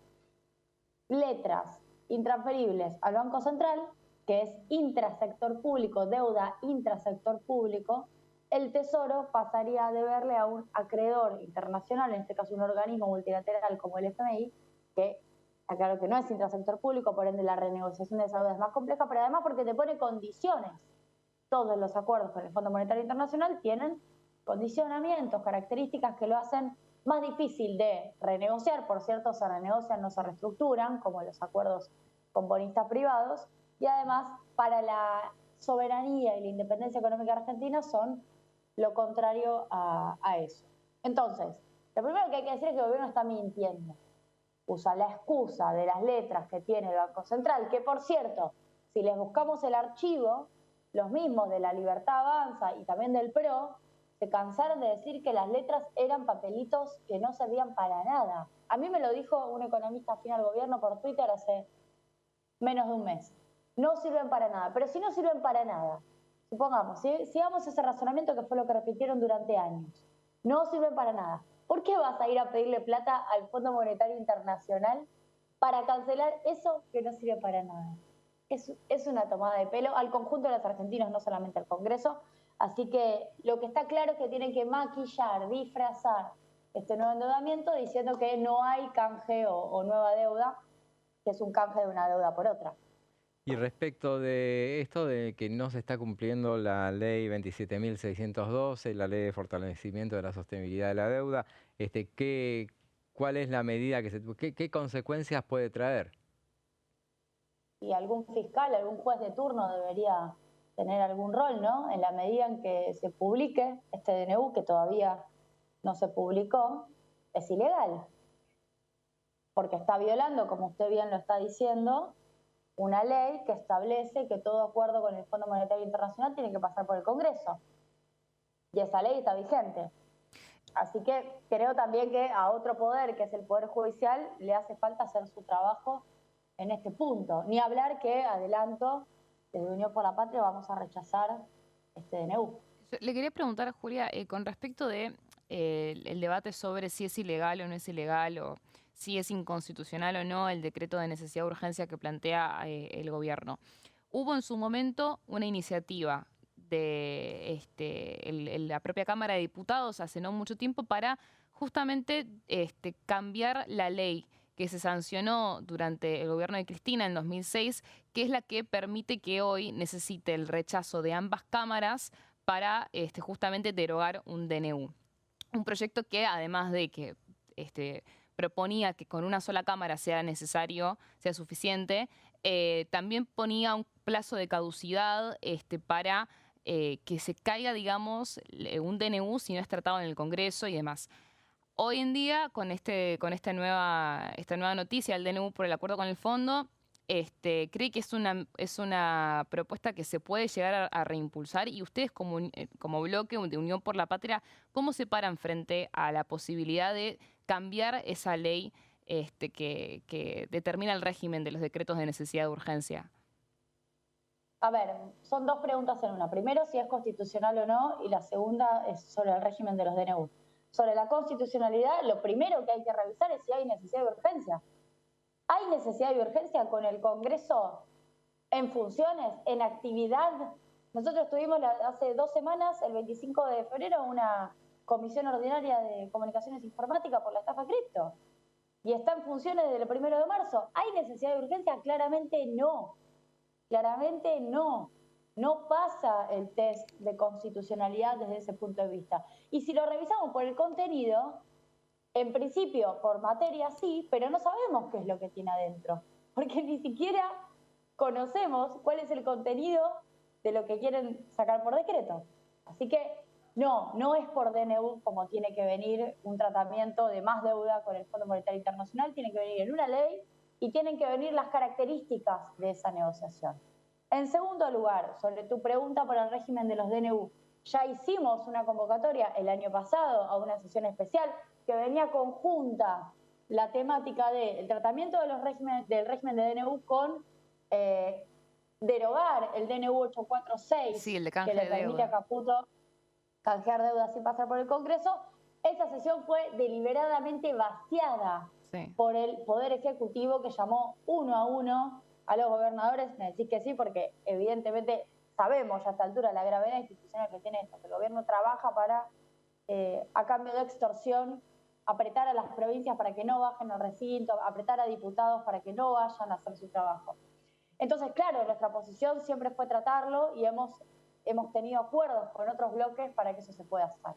letras intransferibles al Banco Central, que es intrasector público, deuda intrasector público, el Tesoro pasaría a deberle a un acreedor internacional, en este caso un organismo multilateral como el FMI, que aclaro que no es intrasector público, por ende la renegociación de esa deuda es más compleja, pero además porque te pone condiciones. Todos los acuerdos con el Fondo Monetario Internacional tienen condicionamientos, características que lo hacen más difícil de renegociar. Por cierto, se renegocian, no se reestructuran, como los acuerdos con bonistas privados, y además para la soberanía y la independencia económica argentina son lo contrario a eso. Entonces, lo primero que hay que decir es que el gobierno está mintiendo. Usa la excusa de las letras que tiene el Banco Central, que por cierto, si les buscamos el archivo, los mismos de La Libertad Avanza y también del PRO, se cansaron de decir que las letras eran papelitos que no servían para nada. A mí me lo dijo un economista afín al gobierno por Twitter hace menos de un mes. No sirven para nada, pero si no sirven para nada, supongamos, sigamos ese razonamiento que fue lo que repitieron durante años, no sirven para nada. ¿Por qué vas a ir a pedirle plata al Fondo Monetario Internacional para cancelar eso que no sirve para nada? es una tomada de pelo al conjunto de los argentinos, no solamente al Congreso. Así que lo que está claro es que tienen que maquillar, disfrazar este nuevo endeudamiento diciendo que no hay canje o nueva deuda, que es un canje de una deuda por otra. Y respecto de esto de que no se está cumpliendo la ley 27.612, la ley de fortalecimiento de la sostenibilidad de la deuda, ¿cuál es la medida qué consecuencias puede traer? Y algún fiscal, algún juez de turno debería tener algún rol, ¿no? En la medida en que se publique este DNU, que todavía no se publicó, es ilegal. Porque está violando, como usted bien lo está diciendo, una ley que establece que todo acuerdo con el Fondo Monetario Internacional tiene que pasar por el Congreso. Y esa ley está vigente. Así que creo también que a otro poder, que es el Poder Judicial, le hace falta hacer su trabajo en este punto. Ni hablar que, adelanto, desde Unión por la Patria vamos a rechazar este DNU. Le quería preguntar, Julia, con respecto de el debate sobre si es ilegal o no es ilegal, o si es inconstitucional o no el decreto de necesidad de urgencia que plantea el gobierno. Hubo en su momento una iniciativa de la propia Cámara de Diputados hace no mucho tiempo para justamente cambiar la ley que se sancionó durante el gobierno de Cristina en 2006, que es la que permite que hoy necesite el rechazo de ambas cámaras para justamente derogar un DNU. Un proyecto que, además de que proponía que con una sola cámara sea necesario, sea suficiente, también ponía un plazo de caducidad para que se caiga, digamos, un DNU si no es tratado en el Congreso y demás. Hoy en día, con esta nueva noticia, el DNU por el acuerdo con el fondo, cree que es una propuesta que se puede llegar a reimpulsar, y ustedes como bloque de Unión por la Patria, ¿cómo se paran frente a la posibilidad de cambiar esa ley que determina el régimen de los decretos de necesidad de urgencia? A ver, son dos preguntas en una. Primero, si es constitucional o no, y la segunda es sobre el régimen de los DNU. Sobre la constitucionalidad, lo primero que hay que revisar es si hay necesidad de urgencia. ¿Hay necesidad de urgencia con el Congreso en funciones, en actividad? Nosotros tuvimos hace 2 semanas, el 25 de febrero, una comisión ordinaria de comunicaciones informáticas por la estafa cripto. Y está en funciones desde el 1 de marzo. ¿Hay necesidad de urgencia? Claramente no. Claramente no. No pasa el test de constitucionalidad desde ese punto de vista. Y si lo revisamos por el contenido, en principio por materia sí, pero no sabemos qué es lo que tiene adentro, porque ni siquiera conocemos cuál es el contenido de lo que quieren sacar por decreto. Así que no es por DNU como tiene que venir un tratamiento de más deuda con el Fondo Monetario Internacional, tiene que venir en una ley y tienen que venir las características de esa negociación. En segundo lugar, sobre tu pregunta por el régimen de los DNU, ya hicimos una convocatoria el año pasado a una sesión especial que venía conjunta la temática del tratamiento del régimen de DNU con derogar el DNU 846, sí, el de canje que le de permite deuda a Caputo canjear deuda sin pasar por el Congreso. Esa sesión fue deliberadamente vaciada por el Poder Ejecutivo, que llamó uno a uno a los gobernadores. Me decís que sí, porque evidentemente sabemos ya a esta altura la gravedad institucional que tiene esto, que el gobierno trabaja para, a cambio de extorsión, apretar a las provincias para que no bajen al recinto, apretar a diputados para que no vayan a hacer su trabajo. Entonces, claro, nuestra posición siempre fue tratarlo y hemos tenido acuerdos con otros bloques para que eso se pueda hacer.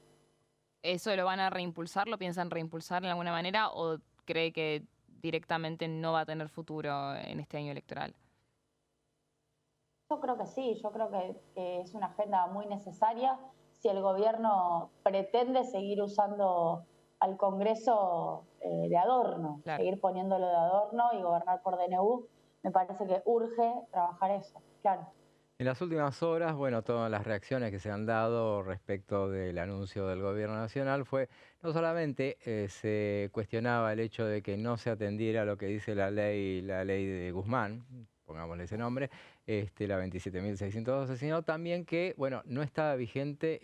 ¿Eso lo van a reimpulsar? ¿Lo piensan reimpulsar de alguna manera o cree que directamente no va a tener futuro en este año electoral? Yo creo que sí, yo creo que es una agenda muy necesaria si el gobierno pretende seguir usando al Congreso de adorno, claro, seguir poniéndolo de adorno y gobernar por DNU. Me parece que urge trabajar eso, claro. En las últimas horas, bueno, todas las reacciones que se han dado respecto del anuncio del gobierno nacional fue, no solamente se cuestionaba el hecho de que no se atendiera lo que dice la ley de Guzmán, pongámosle ese nombre, la 27.612, sino también que, bueno, no estaba vigente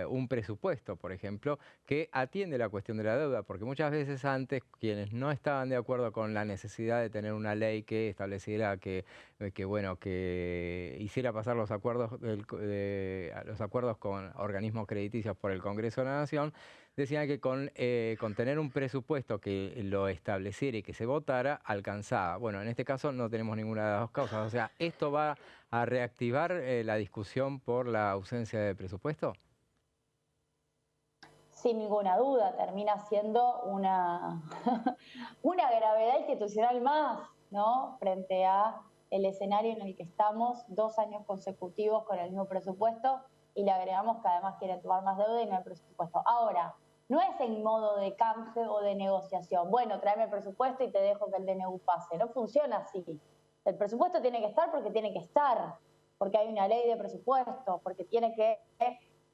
un presupuesto, por ejemplo, que atiende la cuestión de la deuda, porque muchas veces antes quienes no estaban de acuerdo con la necesidad de tener una ley que estableciera que hiciera pasar los acuerdos, los acuerdos con organismos crediticios por el Congreso de la Nación, decían que con tener un presupuesto que lo estableciera y que se votara, alcanzaba. Bueno, en este caso no tenemos ninguna de las dos causas. O sea, ¿esto va a reactivar la discusión por la ausencia de presupuesto? Sin ninguna duda, termina siendo una, una gravedad institucional más, ¿no? Frente a el escenario en el que estamos 2 años consecutivos con el mismo presupuesto y le agregamos que además quieren tomar más deuda y no hay presupuesto. Ahora, no es en modo de canje o de negociación. Bueno, tráeme el presupuesto y te dejo que el DNU pase. No funciona así. El presupuesto tiene que estar porque tiene que estar, porque hay una ley de presupuesto, porque tiene que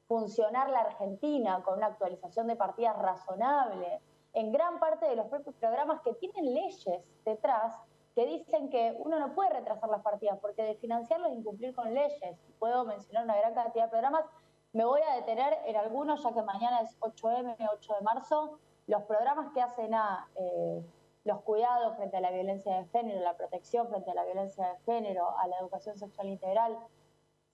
funcionar la Argentina con una actualización de partidas razonable. En gran parte de los propios programas que tienen leyes detrás que dicen que uno no puede retrasar las partidas porque de financiarlo es incumplir con leyes. Puedo mencionar una gran cantidad de programas. Me voy a detener en algunos, ya que mañana es 8M, 8 de marzo, los programas que hacen a los cuidados frente a la violencia de género, la protección frente a la violencia de género, a la educación sexual integral,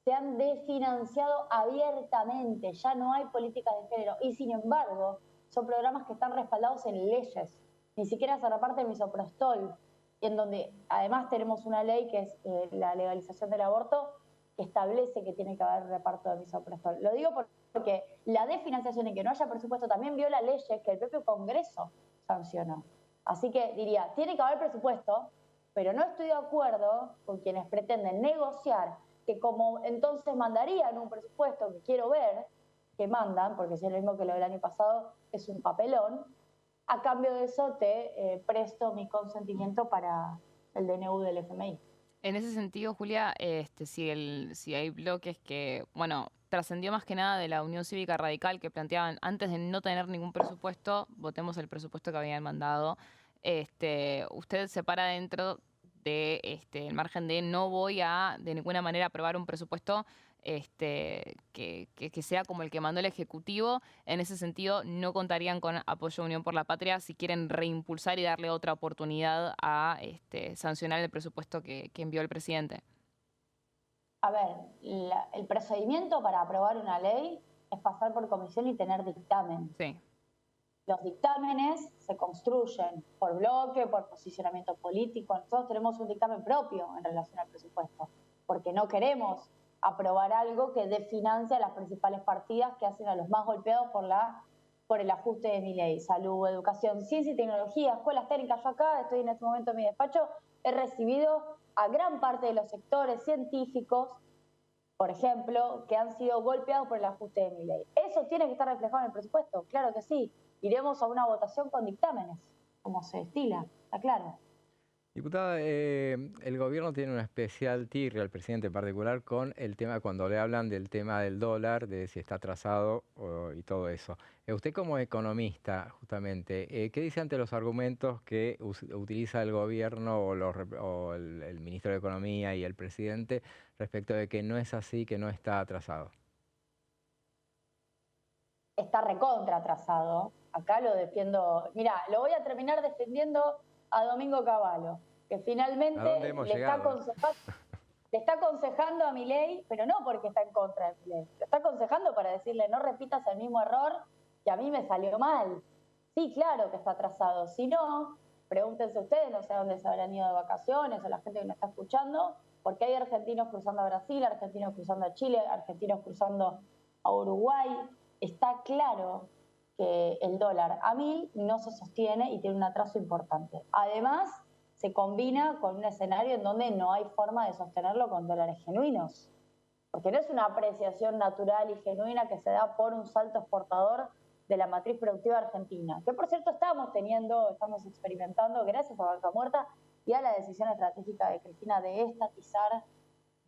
se han desfinanciado abiertamente, ya no hay políticas de género y sin embargo son programas que están respaldados en leyes, ni siquiera se reparte el misoprostol, en donde además tenemos una ley que es la legalización del aborto, que establece que tiene que haber reparto de misoprostol. Lo digo porque la desfinanciación y que no haya presupuesto también viola leyes que el propio Congreso sancionó. Así que diría, tiene que haber presupuesto, pero no estoy de acuerdo con quienes pretenden negociar que como entonces mandarían un presupuesto que quiero ver, que mandan, porque si es lo mismo que lo del año pasado, es un papelón, a cambio de eso te presto mi consentimiento para el DNU del FMI. En ese sentido, Julia, si hay bloques que, bueno, trascendió más que nada de la Unión Cívica Radical que planteaban antes de no tener ningún presupuesto, votemos el presupuesto que habían mandado. Usted se para dentro de el margen de no voy a de ninguna manera aprobar un presupuesto que sea como el que mandó el Ejecutivo. En ese sentido, no contarían con apoyo de Unión por la Patria si quieren reimpulsar y darle otra oportunidad a sancionar el presupuesto que envió el presidente. A ver, el procedimiento para aprobar una ley es pasar por comisión y tener dictamen. Sí. Los dictámenes se construyen por bloque, por posicionamiento político. Nosotros tenemos un dictamen propio en relación al presupuesto, porque no queremos aprobar algo que desfinancia las principales partidas que hacen a los más golpeados por el ajuste de mi ley. Salud, educación, ciencia y tecnología, escuelas técnicas. Yo acá estoy en este momento en mi despacho, he recibido a gran parte de los sectores científicos, por ejemplo, que han sido golpeados por el ajuste de mi ley. ¿Eso tiene que estar reflejado en el presupuesto? Claro que sí. Iremos a una votación con dictámenes, como se estila, está claro. Diputada, el gobierno tiene una especial tirria, el presidente en particular, con el tema, cuando le hablan del tema del dólar, de si está atrasado y todo eso. Usted como economista, justamente, ¿qué dice ante los argumentos que utiliza el gobierno o el ministro de Economía y el presidente respecto de que no es así, que no está atrasado? Está recontra atrasado. Acá lo defiendo. Mirá, lo voy a terminar defendiendo a Domingo Cavallo, que finalmente le está aconsejando a Milei, pero no porque está en contra de Milei, lo está aconsejando para decirle no repitas el mismo error que a mí me salió mal. Sí, claro que está atrasado. Si no, pregúntense ustedes, no sé a dónde se habrán ido de vacaciones, o la gente que me está escuchando, porque hay argentinos cruzando a Brasil, argentinos cruzando a Chile, argentinos cruzando a Uruguay. Está claro que el dólar a 1000 no se sostiene y tiene un atraso importante. Además, se combina con un escenario en donde no hay forma de sostenerlo con dólares genuinos, porque no es una apreciación natural y genuina que se da por un salto exportador de la matriz productiva argentina, que por cierto estamos experimentando gracias a Vaca Muerta y a la decisión estratégica de Cristina de estatizar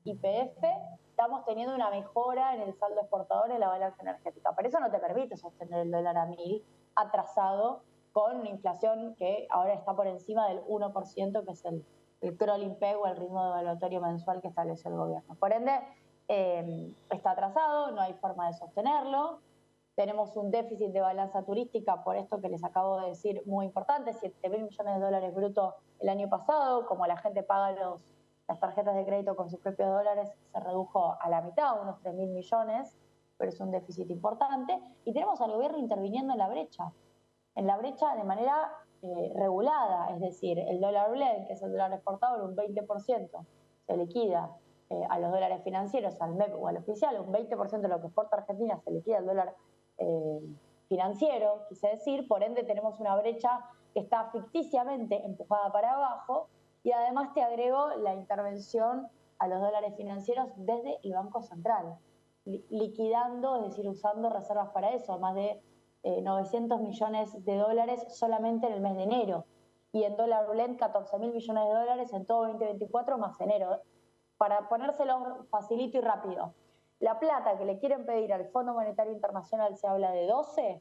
YPF, estamos teniendo una mejora en el saldo exportador y en la balanza energética. Pero eso no te permite sostener el dólar a 1000 atrasado con una inflación que ahora está por encima del 1%, que es el crawling peg o el ritmo devaluatorio mensual que estableció el gobierno. Por ende, está atrasado, no hay forma de sostenerlo. Tenemos un déficit de balanza turística, por esto que les acabo de decir, muy importante, 7.000 millones de dólares brutos el año pasado. Como la gente paga las tarjetas de crédito con sus propios dólares, se redujo a la mitad, unos 3.000 millones, pero es un déficit importante. Y tenemos al gobierno interviniendo en la brecha de manera regulada, es decir, el dólar blend, que es el dólar exportador, un 20% se liquida a los dólares financieros, al MEP o al oficial, un 20% de lo que exporta Argentina se liquida al dólar financiero, quise decir. Por ende tenemos una brecha que está ficticiamente empujada para abajo, y además te agrego la intervención a los dólares financieros desde el Banco Central, liquidando, es decir, usando reservas para eso, más de 900 millones de dólares solamente en el mes de enero, y en dólar blend 14.000 millones de dólares en todo 2024 más enero. Para ponérselo facilito y rápido, la plata que le quieren pedir al Fondo Monetario Internacional, se habla de 12,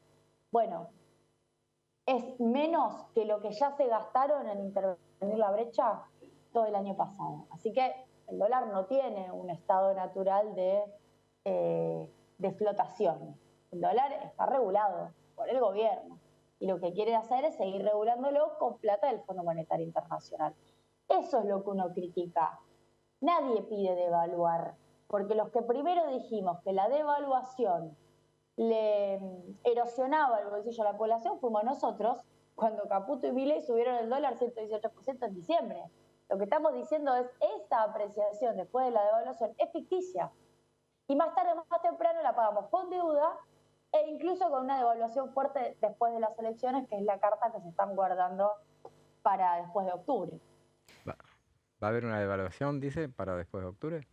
bueno, es menos que lo que ya se gastaron en intervenir la brecha todo el año pasado. Así que el dólar no tiene un estado natural de flotación. El dólar está regulado por el gobierno y lo que quiere hacer es seguir regulándolo con plata del Fondo Monetario Internacional. Eso es lo que uno critica. Nadie pide devaluar, porque los que primero dijimos que la devaluación le erosionaba el bolsillo a la población fuimos nosotros, cuando Caputo y Milei subieron el dólar 118% en diciembre. Lo que estamos diciendo es, esta apreciación después de la devaluación es ficticia. Y más tarde, más temprano, la pagamos con deuda e incluso con una devaluación fuerte después de las elecciones, que es la carta que se están guardando para después de octubre. ¿Va a haber una devaluación, dice, para después de octubre?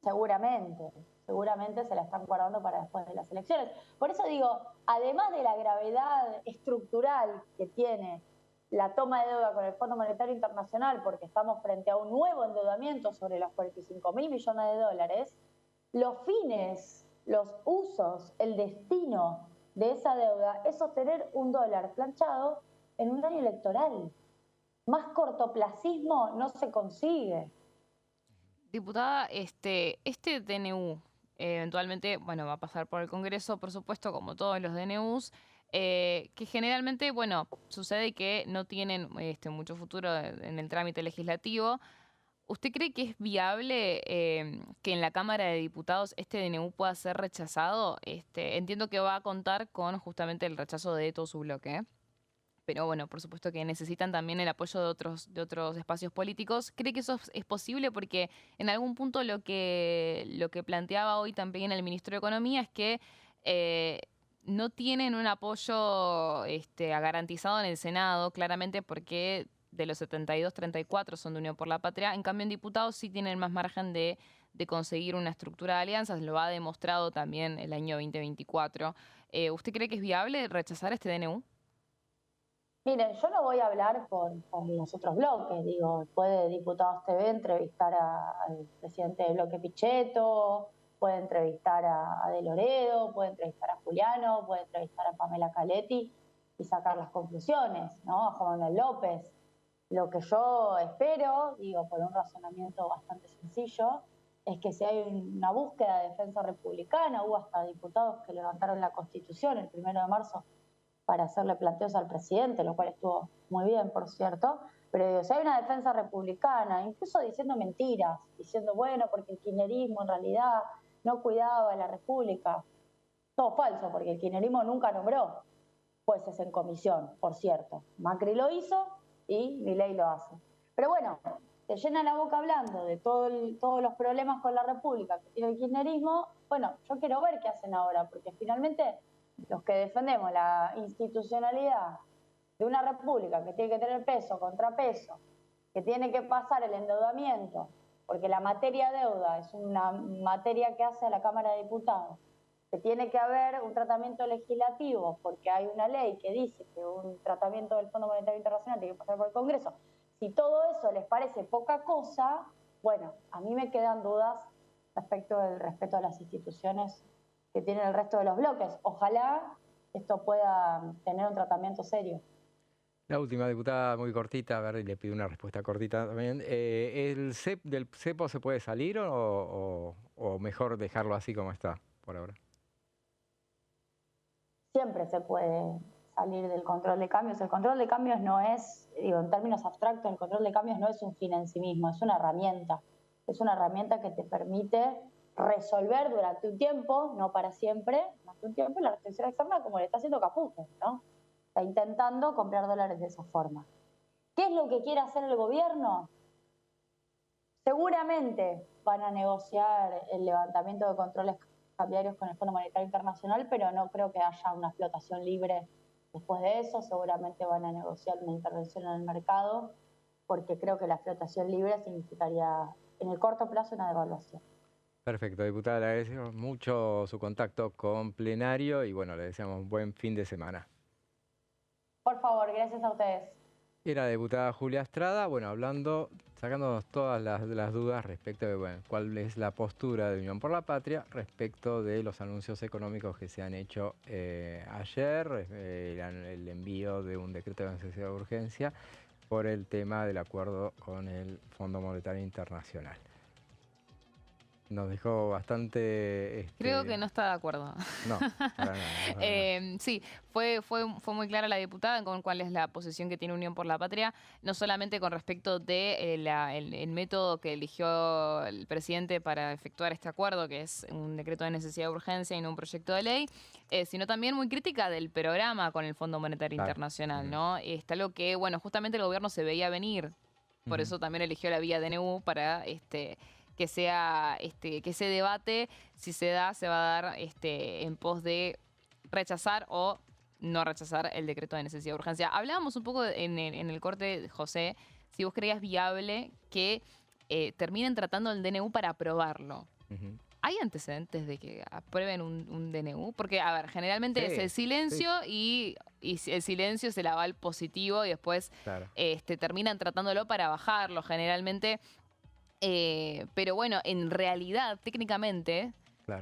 Seguramente se la están guardando para después de las elecciones. Por eso digo, además de la gravedad estructural que tiene la toma de deuda con el Fondo Monetario Internacional, porque estamos frente a un nuevo endeudamiento sobre los 45.000 millones de dólares, los fines, los usos, el destino de esa deuda es sostener un dólar planchado en un año electoral. Más cortoplacismo no se consigue. Diputada, este DNU eventualmente, bueno, va a pasar por el Congreso, por supuesto, como todos los DNUs, que generalmente, bueno, sucede que no tienen mucho futuro en el trámite legislativo. ¿Usted cree que es viable que en la Cámara de Diputados este DNU pueda ser rechazado? Entiendo que va a contar con justamente el rechazo de todo su bloque, pero bueno, por supuesto que necesitan también el apoyo de otros espacios políticos. ¿Cree que eso es posible? Porque en algún punto lo que planteaba hoy también el ministro de Economía es que no tienen un apoyo garantizado en el Senado, claramente porque de los 72, 34 son de Unión por la Patria. En cambio, en diputados sí tienen más margen de conseguir una estructura de alianzas. Lo ha demostrado también el año 2024. ¿Usted cree que es viable rechazar este DNU? Miren, yo no voy a hablar con los otros bloques. Digo, puede Diputados TV entrevistar al presidente del bloque Pichetto, puede entrevistar a De Loredo, puede entrevistar a Juliano, puede entrevistar a Pamela Caletti y sacar las conclusiones, ¿no? A Juan Manuel López. Lo que yo espero, digo, por un razonamiento bastante sencillo, es que si hay una búsqueda de defensa republicana, hubo hasta diputados que levantaron la Constitución el 1 de marzo para hacerle planteos al presidente, lo cual estuvo muy bien, por cierto, pero digo, si hay una defensa republicana, incluso diciendo mentiras, diciendo, bueno, porque el kirchnerismo en realidad no cuidaba a la República, todo falso, porque el kirchnerismo nunca nombró jueces en comisión, por cierto. Macri lo hizo y Milei lo hace. Pero bueno, te llena la boca hablando de todos los problemas con la República que tiene el kirchnerismo. Bueno, yo quiero ver qué hacen ahora, porque finalmente los que defendemos la institucionalidad de una república que tiene que tener peso, contrapeso, que tiene que pasar el endeudamiento, porque la materia deuda es una materia que hace a la Cámara de Diputados, que tiene que haber un tratamiento legislativo, porque hay una ley que dice que un tratamiento del Fondo Monetario Internacional tiene que pasar por el Congreso. Si todo eso les parece poca cosa, bueno, a mí me quedan dudas respecto del respeto a las instituciones que tienen el resto de los bloques. Ojalá esto pueda tener un tratamiento serio. La última, diputada, muy cortita, a ver, y le pido una respuesta cortita también. ¿El del cepo se puede salir o mejor dejarlo así como está por ahora? Siempre se puede salir del control de cambios. El control de cambios no es, digo, en términos abstractos, el control de cambios no es un fin en sí mismo, es una herramienta. Es una herramienta que te permite resolver durante un tiempo, no para siempre, durante un tiempo, la restricción externa como le está haciendo Caputo, ¿no? Está intentando comprar dólares de esa forma. ¿Qué es lo que quiere hacer el gobierno? Seguramente van a negociar el levantamiento de controles cambiarios con el Fondo Monetario Internacional, pero no creo que haya una flotación libre después de eso. Seguramente van a negociar una intervención en el mercado, porque creo que la flotación libre significaría en el corto plazo una devaluación. Perfecto, diputada, le agradecemos mucho su contacto con Plenario y bueno, le deseamos un buen fin de semana. Por favor, gracias a ustedes. Era la diputada Julia Estrada, bueno, sacándonos todas las dudas respecto de cuál es la postura de Unión por la Patria respecto de los anuncios económicos que se han hecho ayer, el envío de un decreto de necesidad de urgencia por el tema del acuerdo con el Fondo Monetario Internacional. Nos dejó bastante... Creo que no está de acuerdo. No, para nada. Sí, fue muy clara la diputada con cuál es la posición que tiene Unión por la Patria, no solamente con respecto de el método que eligió el presidente para efectuar este acuerdo, que es un decreto de necesidad de urgencia y no un proyecto de ley, sino también muy crítica del programa con el Fondo Monetario Internacional, ¿no? Está lo que, bueno, justamente el gobierno se veía venir, por eso también eligió la vía DNU para... que ese debate, si se da, se va a dar en pos de rechazar o no rechazar el decreto de necesidad de urgencia. Hablábamos un poco en el corte, José, si vos creías viable que terminen tratando el DNU para aprobarlo. ¿Hay antecedentes de que aprueben un DNU? Porque, a ver, generalmente es el silencio y el silencio es el aval positivo y después terminan tratándolo para bajarlo. Generalmente... pero bueno, en realidad, técnicamente,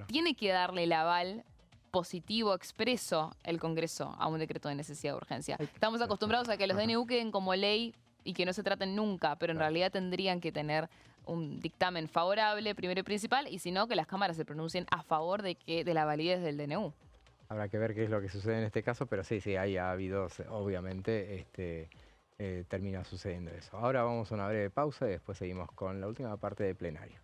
tiene que darle el aval positivo expreso el Congreso a un decreto de necesidad de urgencia. Estamos acostumbrados a que los DNU queden como ley y que no se traten nunca, pero en realidad tendrían que tener un dictamen favorable, primero y principal, y si no, que las cámaras se pronuncien a favor de la validez del DNU. Habrá que ver qué es lo que sucede en este caso, pero sí, ha habido, obviamente, termina sucediendo eso. Ahora vamos a una breve pausa y después seguimos con la última parte de Plenario.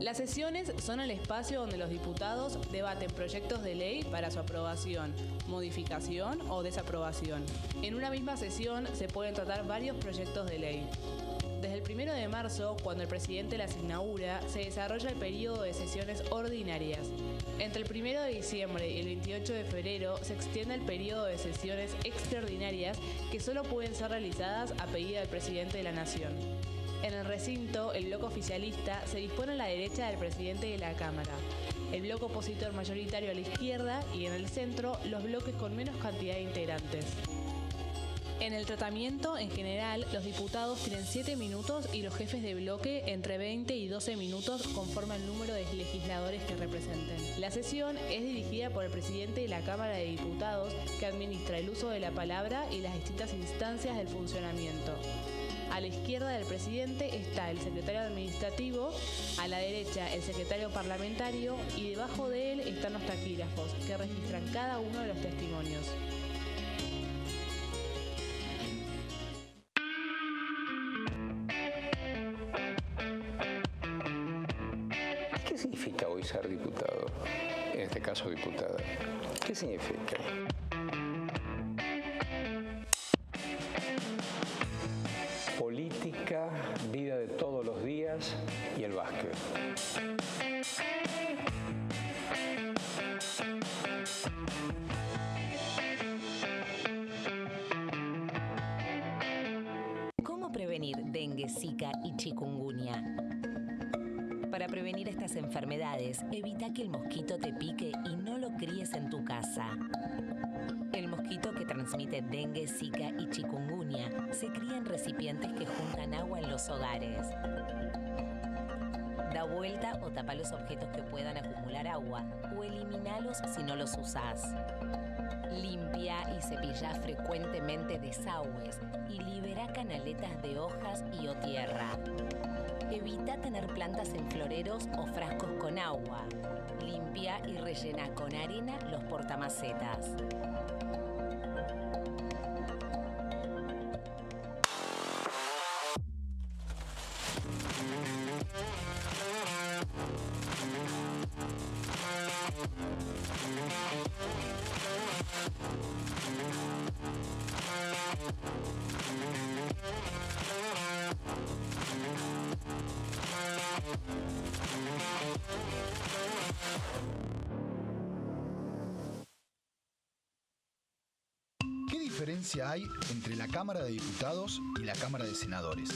Las sesiones son el espacio donde los diputados debaten proyectos de ley para su aprobación, modificación o desaprobación. En una misma sesión se pueden tratar varios proyectos de ley. Desde el 1 de marzo, cuando el presidente las inaugura, se desarrolla el periodo de sesiones ordinarias. Entre el 1 de diciembre y el 28 de febrero se extiende el periodo de sesiones extraordinarias que solo pueden ser realizadas a pedido del presidente de la Nación. En el recinto, el bloque oficialista se dispone a la derecha del presidente de la Cámara, el bloque opositor mayoritario a la izquierda y en el centro los bloques con menos cantidad de integrantes. En el tratamiento, en general, los diputados tienen 7 minutos y los jefes de bloque entre 20 y 12 minutos conforme al número de legisladores que representen. La sesión es dirigida por el presidente de la Cámara de Diputados, que administra el uso de la palabra y las distintas instancias del funcionamiento. A la izquierda del presidente está el secretario administrativo, a la derecha el secretario parlamentario y debajo de él están los taquígrafos, que registran cada uno de los testimonios. ¿Qué significa hoy ser diputado? En este caso, diputada. ¿Qué significa? Política, vida de todos los días y el básquet. ¿Cómo prevenir dengue, zika y chikungunya? Para prevenir estas enfermedades, evita que el mosquito te pique y no lo críes en tu casa. El mosquito que transmite dengue, zika y chikungunya se cría en recipientes que juntan agua en los hogares. Da vuelta o tapa los objetos que puedan acumular agua o eliminalos si no los usás. Limpia y cepilla frecuentemente desagües y libera canaletas de hojas y o tierra. Evita tener plantas en floreros o frascos con agua. Limpia y rellena con arena los portamacetas. ¿Qué diferencia hay entre la Cámara de Diputados y la Cámara de Senadores?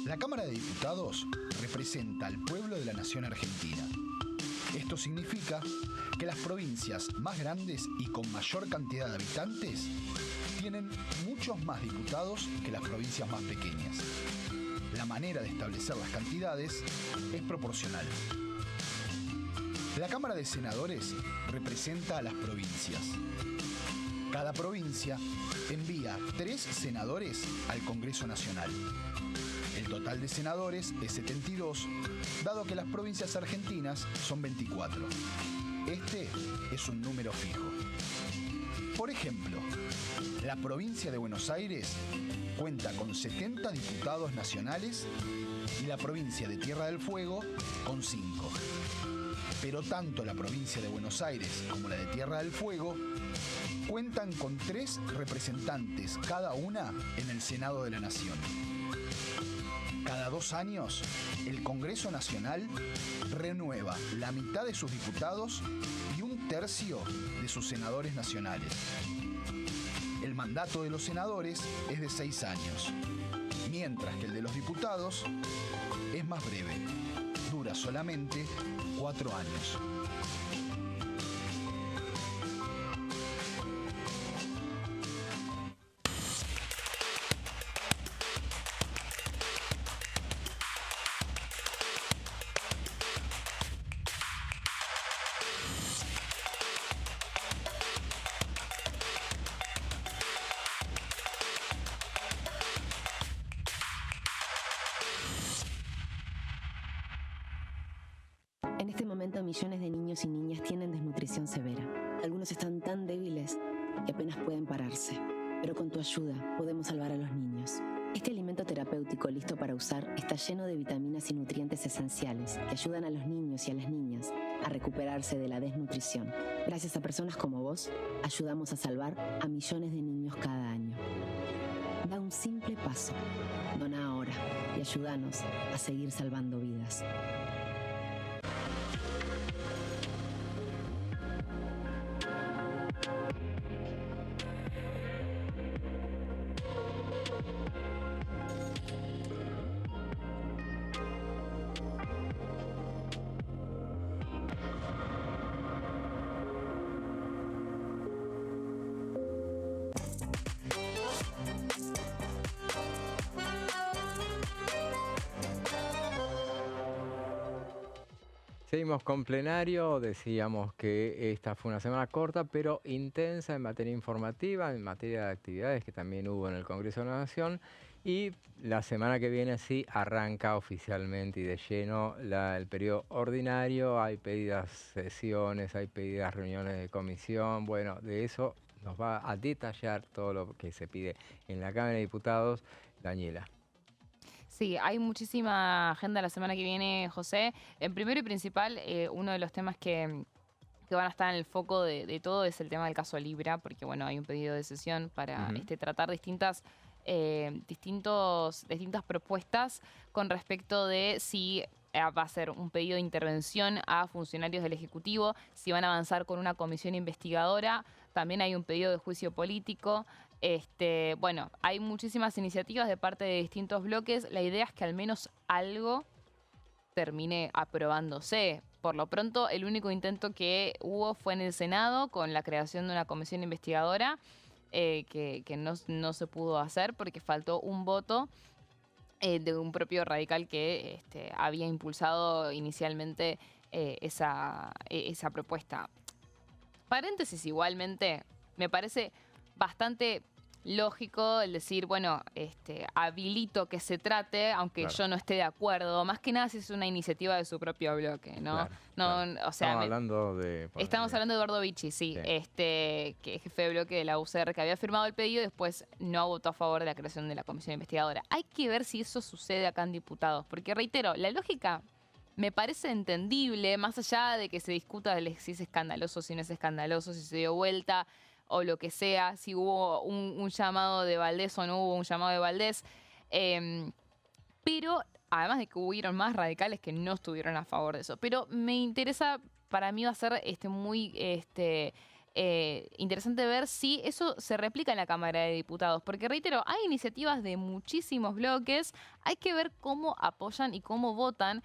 La Cámara de Diputados representa al pueblo de la nación argentina. Esto significa que las provincias más grandes y con mayor cantidad de habitantes tienen muchos más diputados que las provincias más pequeñas. La manera de establecer las cantidades es proporcional. La Cámara de Senadores representa a las provincias. Cada provincia envía 3 senadores al Congreso Nacional. El total de senadores es 72, dado que las provincias argentinas son 24. Este es un número fijo. Por ejemplo, la provincia de Buenos Aires cuenta con 70 diputados nacionales y la provincia de Tierra del Fuego con 5. Pero tanto la provincia de Buenos Aires como la de Tierra del Fuego cuentan con 3 representantes cada una en el Senado de la Nación. Cada 2 años, el Congreso Nacional renueva la mitad de sus diputados y 1/3 de sus senadores nacionales. El mandato de los senadores es de 6 años, mientras que el de los diputados es más breve, dura solamente 4 años. En este momento millones de niños y niñas tienen desnutrición severa. Algunos están tan débiles que apenas pueden pararse. Pero con tu ayuda podemos salvar a los niños. Este alimento terapéutico listo para usar está lleno de vitaminas y nutrientes esenciales que ayudan a los niños y a las niñas a recuperarse de la desnutrición. Gracias a personas como vos, ayudamos a salvar a millones de niños cada año. Da un simple paso. Dona ahora y ayúdanos a seguir salvando vidas. Seguimos con plenario, decíamos que esta fue una semana corta pero intensa en materia informativa, en materia de actividades que también hubo en el Congreso de la Nación Y la semana que viene sí arranca oficialmente y de lleno el periodo ordinario. Hay pedidas sesiones, hay pedidas reuniones de comisión. Bueno, de eso nos va a detallar todo lo que se pide en la Cámara de Diputados, Daniela. Sí, hay muchísima agenda la semana que viene, José. En primero y principal, uno de los temas que van a estar en el foco de todo es el tema del caso Libra, porque bueno, hay un pedido de sesión para tratar distintas propuestas con respecto de si va a ser un pedido de intervención a funcionarios del Ejecutivo, si van a avanzar con una comisión investigadora, también hay un pedido de juicio político. Bueno, hay muchísimas iniciativas de parte de distintos bloques. La idea es que al menos algo termine aprobándose. Por lo pronto, el único intento que hubo fue en el Senado con la creación de una comisión investigadora que no se pudo hacer porque faltó un voto de un propio radical que había impulsado inicialmente esa propuesta. Paréntesis, igualmente, me parece bastante lógico el decir, bueno, habilito que se trate, aunque yo no esté de acuerdo. Más que nada si es una iniciativa de su propio bloque, ¿no? O sea, estamos hablando de Eduardo Vichy, sí. Que es jefe de bloque de la UCR, que había firmado el pedido y después no votó a favor de la creación de la comisión investigadora. Hay que ver si eso sucede acá en diputados, porque reitero, la lógica me parece entendible, más allá de que se discuta si es escandaloso, si no es escandaloso, si se dio vuelta o lo que sea, si hubo un llamado de Valdés o no hubo un llamado de Valdés. Pero además de que hubieron más radicales que no estuvieron a favor de eso. Pero me interesa, para mí va a ser muy interesante ver si eso se replica en la Cámara de Diputados. Porque reitero, hay iniciativas de muchísimos bloques, hay que ver cómo apoyan y cómo votan.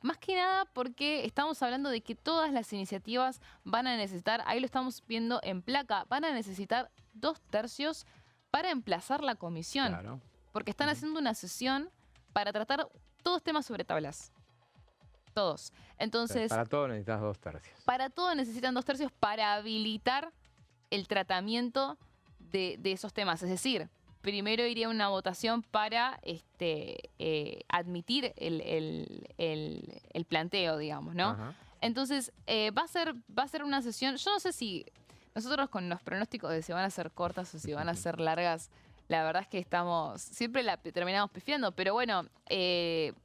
Más que nada porque estamos hablando de que todas las iniciativas van a necesitar, ahí lo estamos viendo en placa, van a necesitar 2/3 para emplazar la comisión. Claro. Porque están haciendo una sesión para tratar todos temas sobre tablas. Todos. Entonces, para todo necesitas 2/3. Para todo necesitan 2/3 para habilitar el tratamiento de esos temas. Es decir, primero iría una votación para admitir el planteo, digamos, ¿no? Ajá. Entonces, va a ser una sesión. Yo no sé si nosotros con los pronósticos de si van a ser cortas o si van a ser largas, la verdad es que siempre la terminamos pifiando, pero bueno,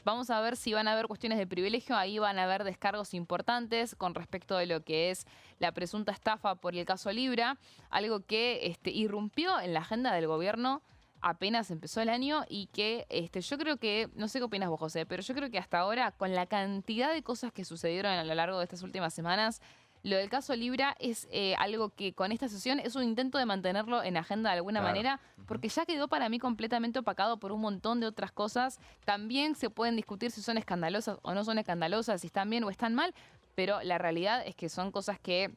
vamos a ver si van a haber cuestiones de privilegio, ahí van a haber descargos importantes con respecto de lo que es la presunta estafa por el caso Libra, algo que irrumpió en la agenda del gobierno apenas empezó el año y que yo creo que, no sé qué opinas vos, José, pero yo creo que hasta ahora, con la cantidad de cosas que sucedieron a lo largo de estas últimas semanas, lo del caso Libra es algo que con esta sesión es un intento de mantenerlo en agenda de alguna manera, porque ya quedó para mí completamente opacado por un montón de otras cosas. También se pueden discutir si son escandalosas o no son escandalosas, si están bien o están mal, pero la realidad es que son cosas que,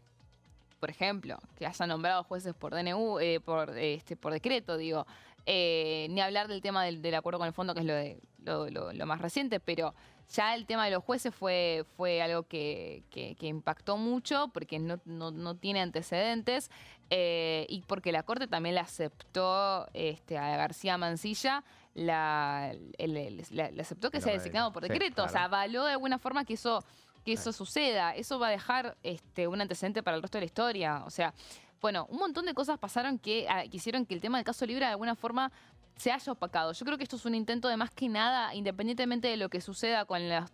por ejemplo, que hayan nombrado jueces por DNU, por decreto, digo, ni hablar del tema del acuerdo con el fondo, que es lo más reciente, pero ya el tema de los jueces fue algo que impactó mucho porque no tiene antecedentes y porque la Corte también le aceptó a García Mansilla, le aceptó que sea designado por decreto, claro. O sea, avaló de alguna forma que eso suceda. Eso va a dejar un antecedente para el resto de la historia. O sea, bueno, un montón de cosas pasaron que hicieron que el tema del caso Libra de alguna forma se haya opacado. Yo creo que esto es un intento de más que nada, independientemente de lo que suceda con las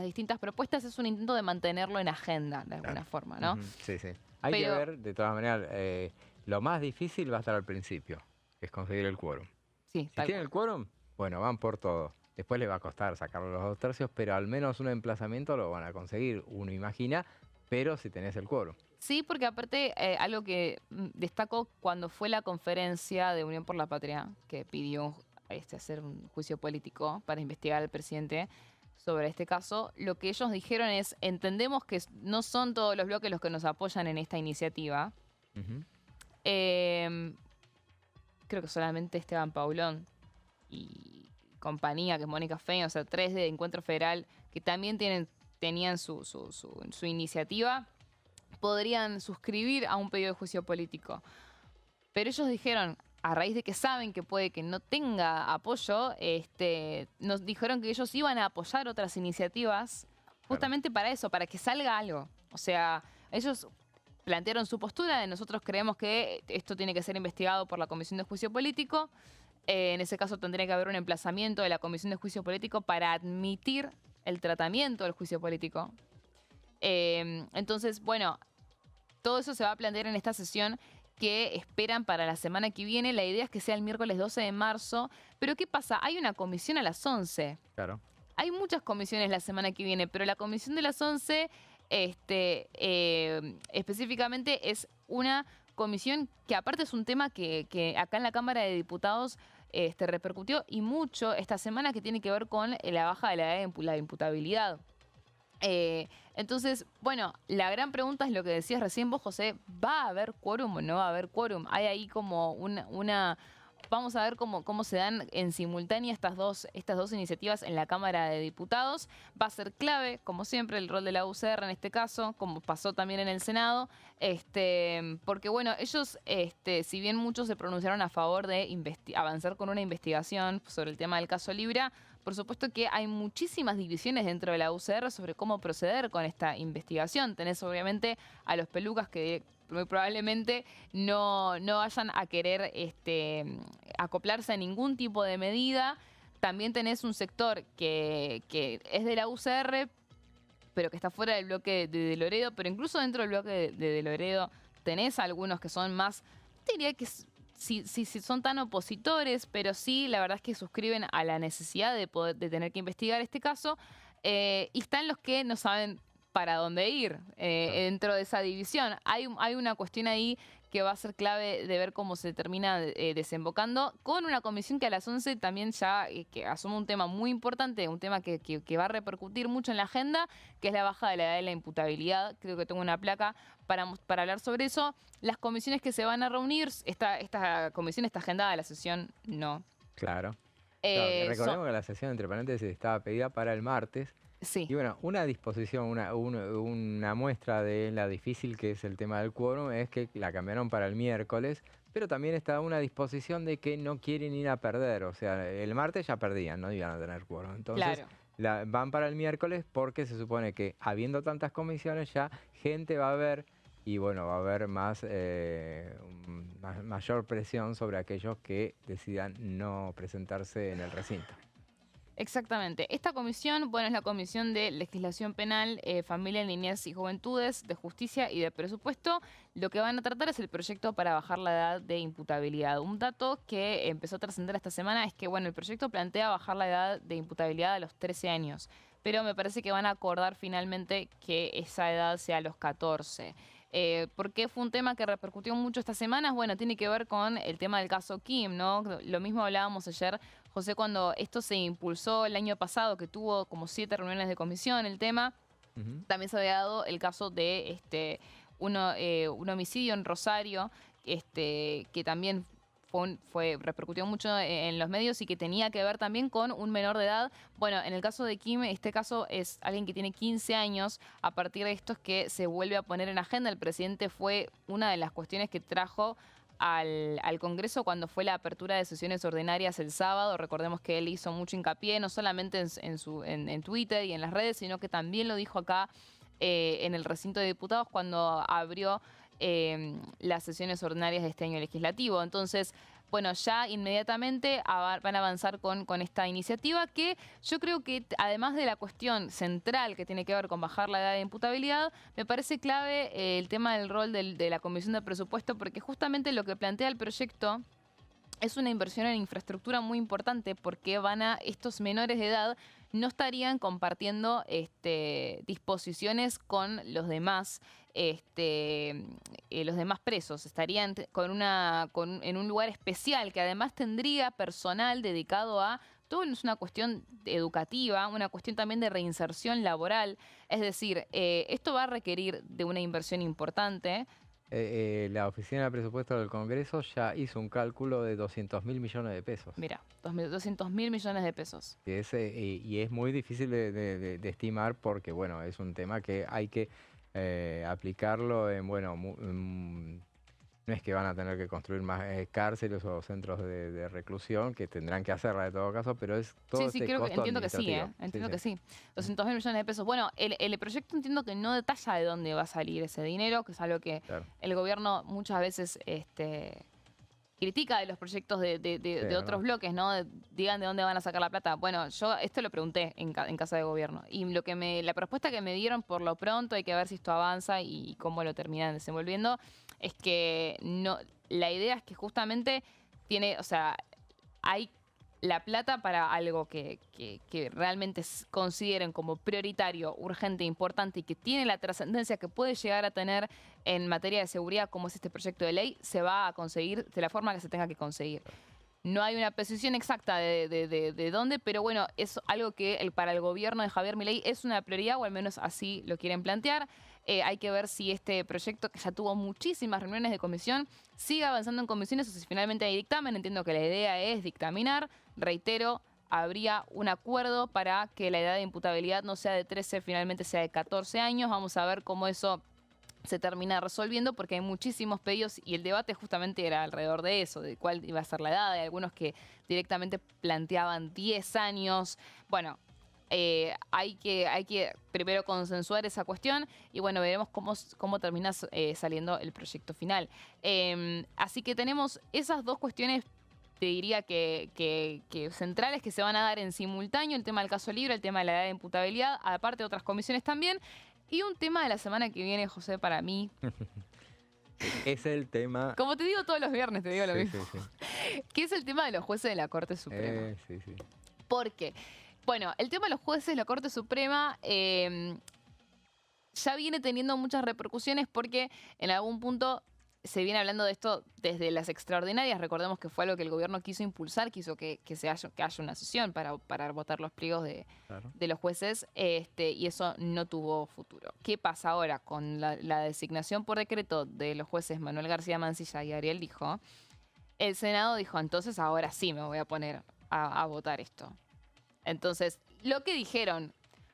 distintas propuestas, es un intento de mantenerlo en agenda de alguna forma, ¿no? Sí, sí. Hay que ver, de todas maneras, lo más difícil va a estar al principio, que es conseguir el quórum. Sí, si tienen el quórum, bueno, van por todo. Después les va a costar sacarlo los 2/3, pero al menos un emplazamiento lo van a conseguir, uno imagina, pero si tenés el quórum. Sí, porque aparte, algo que destacó cuando fue la conferencia de Unión por la Patria, que pidió hacer un juicio político para investigar al presidente sobre este caso, lo que ellos dijeron es, entendemos que no son todos los bloques los que nos apoyan en esta iniciativa. Creo que solamente Esteban Paulón y compañía, que es Mónica Fein, o sea, 3 de Encuentro Federal, que también tenían su iniciativa, podrían suscribir a un pedido de juicio político. Pero ellos dijeron, a raíz de que saben que puede que no tenga apoyo, nos dijeron que ellos iban a apoyar otras iniciativas justamente para eso, para que salga algo. O sea, ellos plantearon su postura, nosotros creemos que esto tiene que ser investigado por la Comisión de Juicio Político. En ese caso tendría que haber un emplazamiento de la Comisión de Juicio Político para admitir el tratamiento del juicio político. Entonces, bueno, todo eso se va a plantear en esta sesión que esperan para la semana que viene. La idea es que sea el miércoles 12 de marzo. Pero ¿qué pasa? Hay una comisión a las 11. Claro. Hay muchas comisiones la semana que viene, pero la comisión de las 11 específicamente es una comisión que aparte es un tema que acá en la Cámara de Diputados repercutió y mucho esta semana, que tiene que ver con la baja de la edad de la imputabilidad. Entonces, bueno, la gran pregunta es lo que decías recién vos, José. ¿Va a haber quórum o no va a haber quórum? Hay ahí como una vamos a ver cómo se dan en simultánea estas dos iniciativas en la Cámara de Diputados. Va a ser clave, como siempre, el rol de la UCR en este caso, como pasó también en el Senado, porque bueno, ellos, si bien muchos se pronunciaron a favor de avanzar con una investigación sobre el tema del caso Libra, por supuesto que hay muchísimas divisiones dentro de la UCR sobre cómo proceder con esta investigación. Tenés obviamente a los pelucas que muy probablemente no vayan a querer acoplarse a ningún tipo de medida. También tenés un sector que es de la UCR, pero que está fuera del bloque de Loredo. Pero incluso dentro del bloque de Loredo tenés algunos que son más, diría que si son tan opositores, pero sí, la verdad es que suscriben a la necesidad de tener que investigar este caso. Y están los que no saben para dónde ir dentro de esa división. Hay una cuestión ahí que va a ser clave de ver cómo se termina desembocando, con una comisión que a las 11 también ya que asume un tema muy importante, un tema que va a repercutir mucho en la agenda, que es la baja de la edad de la imputabilidad. Creo que tengo una placa para hablar sobre eso. Las comisiones que se van a reunir, esta comisión está agendada, la sesión no. Claro. Recordemos que la sesión, entre paréntesis, estaba pedida para el martes. Sí. Y bueno, una disposición, una muestra de la difícil que es el tema del quórum es que la cambiaron para el miércoles, pero también está una disposición de que no quieren ir a perder. O sea, el martes ya perdían, no iban a tener quórum. Entonces, claro, van para el miércoles porque se supone que habiendo tantas comisiones ya gente va a ver y bueno, va a haber mayor presión sobre aquellos que decidan no presentarse en el recinto. Exactamente. Esta comisión, bueno, es la Comisión de Legislación Penal, Familia, Niñez y Juventudes, de Justicia y de Presupuesto. Lo que van a tratar es el proyecto para bajar la edad de imputabilidad. Un dato que empezó a trascender esta semana es que, bueno, el proyecto plantea bajar la edad de imputabilidad a los 13 años, pero me parece que van a acordar finalmente que esa edad sea a los 14. ¿Por qué fue un tema que repercutió mucho estas semanas? Bueno, tiene que ver con el tema del caso Kim, ¿no? Lo mismo hablábamos ayer, José, cuando esto se impulsó el año pasado, que tuvo como 7 reuniones de comisión el tema. También se había dado el caso de un homicidio en Rosario, que también repercutió mucho en los medios y que tenía que ver también con un menor de edad. Bueno, en el caso de Kim, este caso es alguien que tiene 15 años. A partir de esto es que se vuelve a poner en agenda. El presidente fue una de las cuestiones que trajo al Congreso cuando fue la apertura de sesiones ordinarias el sábado. Recordemos que él hizo mucho hincapié, no solamente en Twitter y en las redes, sino que también lo dijo acá en el recinto de diputados cuando abrió las sesiones ordinarias de este año legislativo. Entonces, bueno, ya inmediatamente van a avanzar con esta iniciativa que yo creo que, además de la cuestión central que tiene que ver con bajar la edad de imputabilidad, me parece clave el tema del rol de la Comisión de Presupuesto, porque justamente lo que plantea el proyecto es una inversión en infraestructura muy importante, porque estos menores de edad no estarían compartiendo disposiciones con los demás presos. Estarían en un lugar especial que además tendría personal dedicado a todo. Es una cuestión educativa, una cuestión también de reinserción laboral. Es decir, esto va a requerir de una inversión importante. La Oficina de Presupuesto del Congreso ya hizo un cálculo de 200.000 millones de pesos. Mira, 200.000 millones de pesos. Y es muy difícil de estimar porque, bueno, es un tema que hay que aplicarlo en No es que van a tener que construir más cárceles o centros de reclusión, que tendrán que hacerla de todo caso, pero es todo Sí, este costo entiendo que sí, administrativo. entiendo que sí. 200.000 millones de pesos. Bueno, el proyecto entiendo que no detalla de dónde va a salir ese dinero, que es algo que Claro. el gobierno muchas veces critica de los proyectos de otros bloques, ¿no? Digan de dónde van a sacar la plata. Bueno, yo esto lo pregunté en Casa de Gobierno. Y la propuesta que me dieron por lo pronto, hay que ver si esto avanza y cómo lo terminan desenvolviendo, es que no, la idea es que justamente hay la plata para algo que realmente consideren como prioritario, urgente, importante y que tiene la trascendencia que puede llegar a tener en materia de seguridad, como es este proyecto de ley, se va a conseguir de la forma que se tenga que conseguir. No hay una precisión exacta de dónde, pero bueno, es algo que para el gobierno de Javier Milei es una prioridad, o al menos así lo quieren plantear. Hay que ver si este proyecto, que ya tuvo muchísimas reuniones de comisión, sigue avanzando en comisiones o si finalmente hay dictamen. Entiendo que la idea es dictaminar. Reitero, habría un acuerdo para que la edad de imputabilidad no sea de 13, finalmente sea de 14 años. Vamos a ver cómo eso se termina resolviendo, porque hay muchísimos pedidos y el debate justamente era alrededor de eso, de cuál iba a ser la edad. Hay algunos que directamente planteaban 10 años. Bueno, hay que primero consensuar esa cuestión y bueno, veremos cómo termina saliendo el proyecto final. Así que tenemos esas dos cuestiones, te diría que centrales, que se van a dar en simultáneo: el tema del caso libre, el tema de la edad de imputabilidad, aparte de otras comisiones también. Y un tema de la semana que viene, José, para mí. Es el tema... Como te digo todos los viernes, te digo lo mismo. Sí. Que es el tema de los jueces de la Corte Suprema. Sí. ¿Por qué? Bueno, el tema de los jueces de la Corte Suprema ya viene teniendo muchas repercusiones, porque en algún punto se viene hablando de esto desde las extraordinarias. Recordemos que fue algo que el gobierno quiso impulsar, quiso que haya una sesión para votar los pliegos de los jueces, y eso no tuvo futuro. ¿Qué pasa ahora con la designación por decreto de los jueces Manuel García Mansilla y Ariel Lijo? El Senado dijo: entonces ahora sí me voy a poner a votar esto. Entonces, lo que dijeron,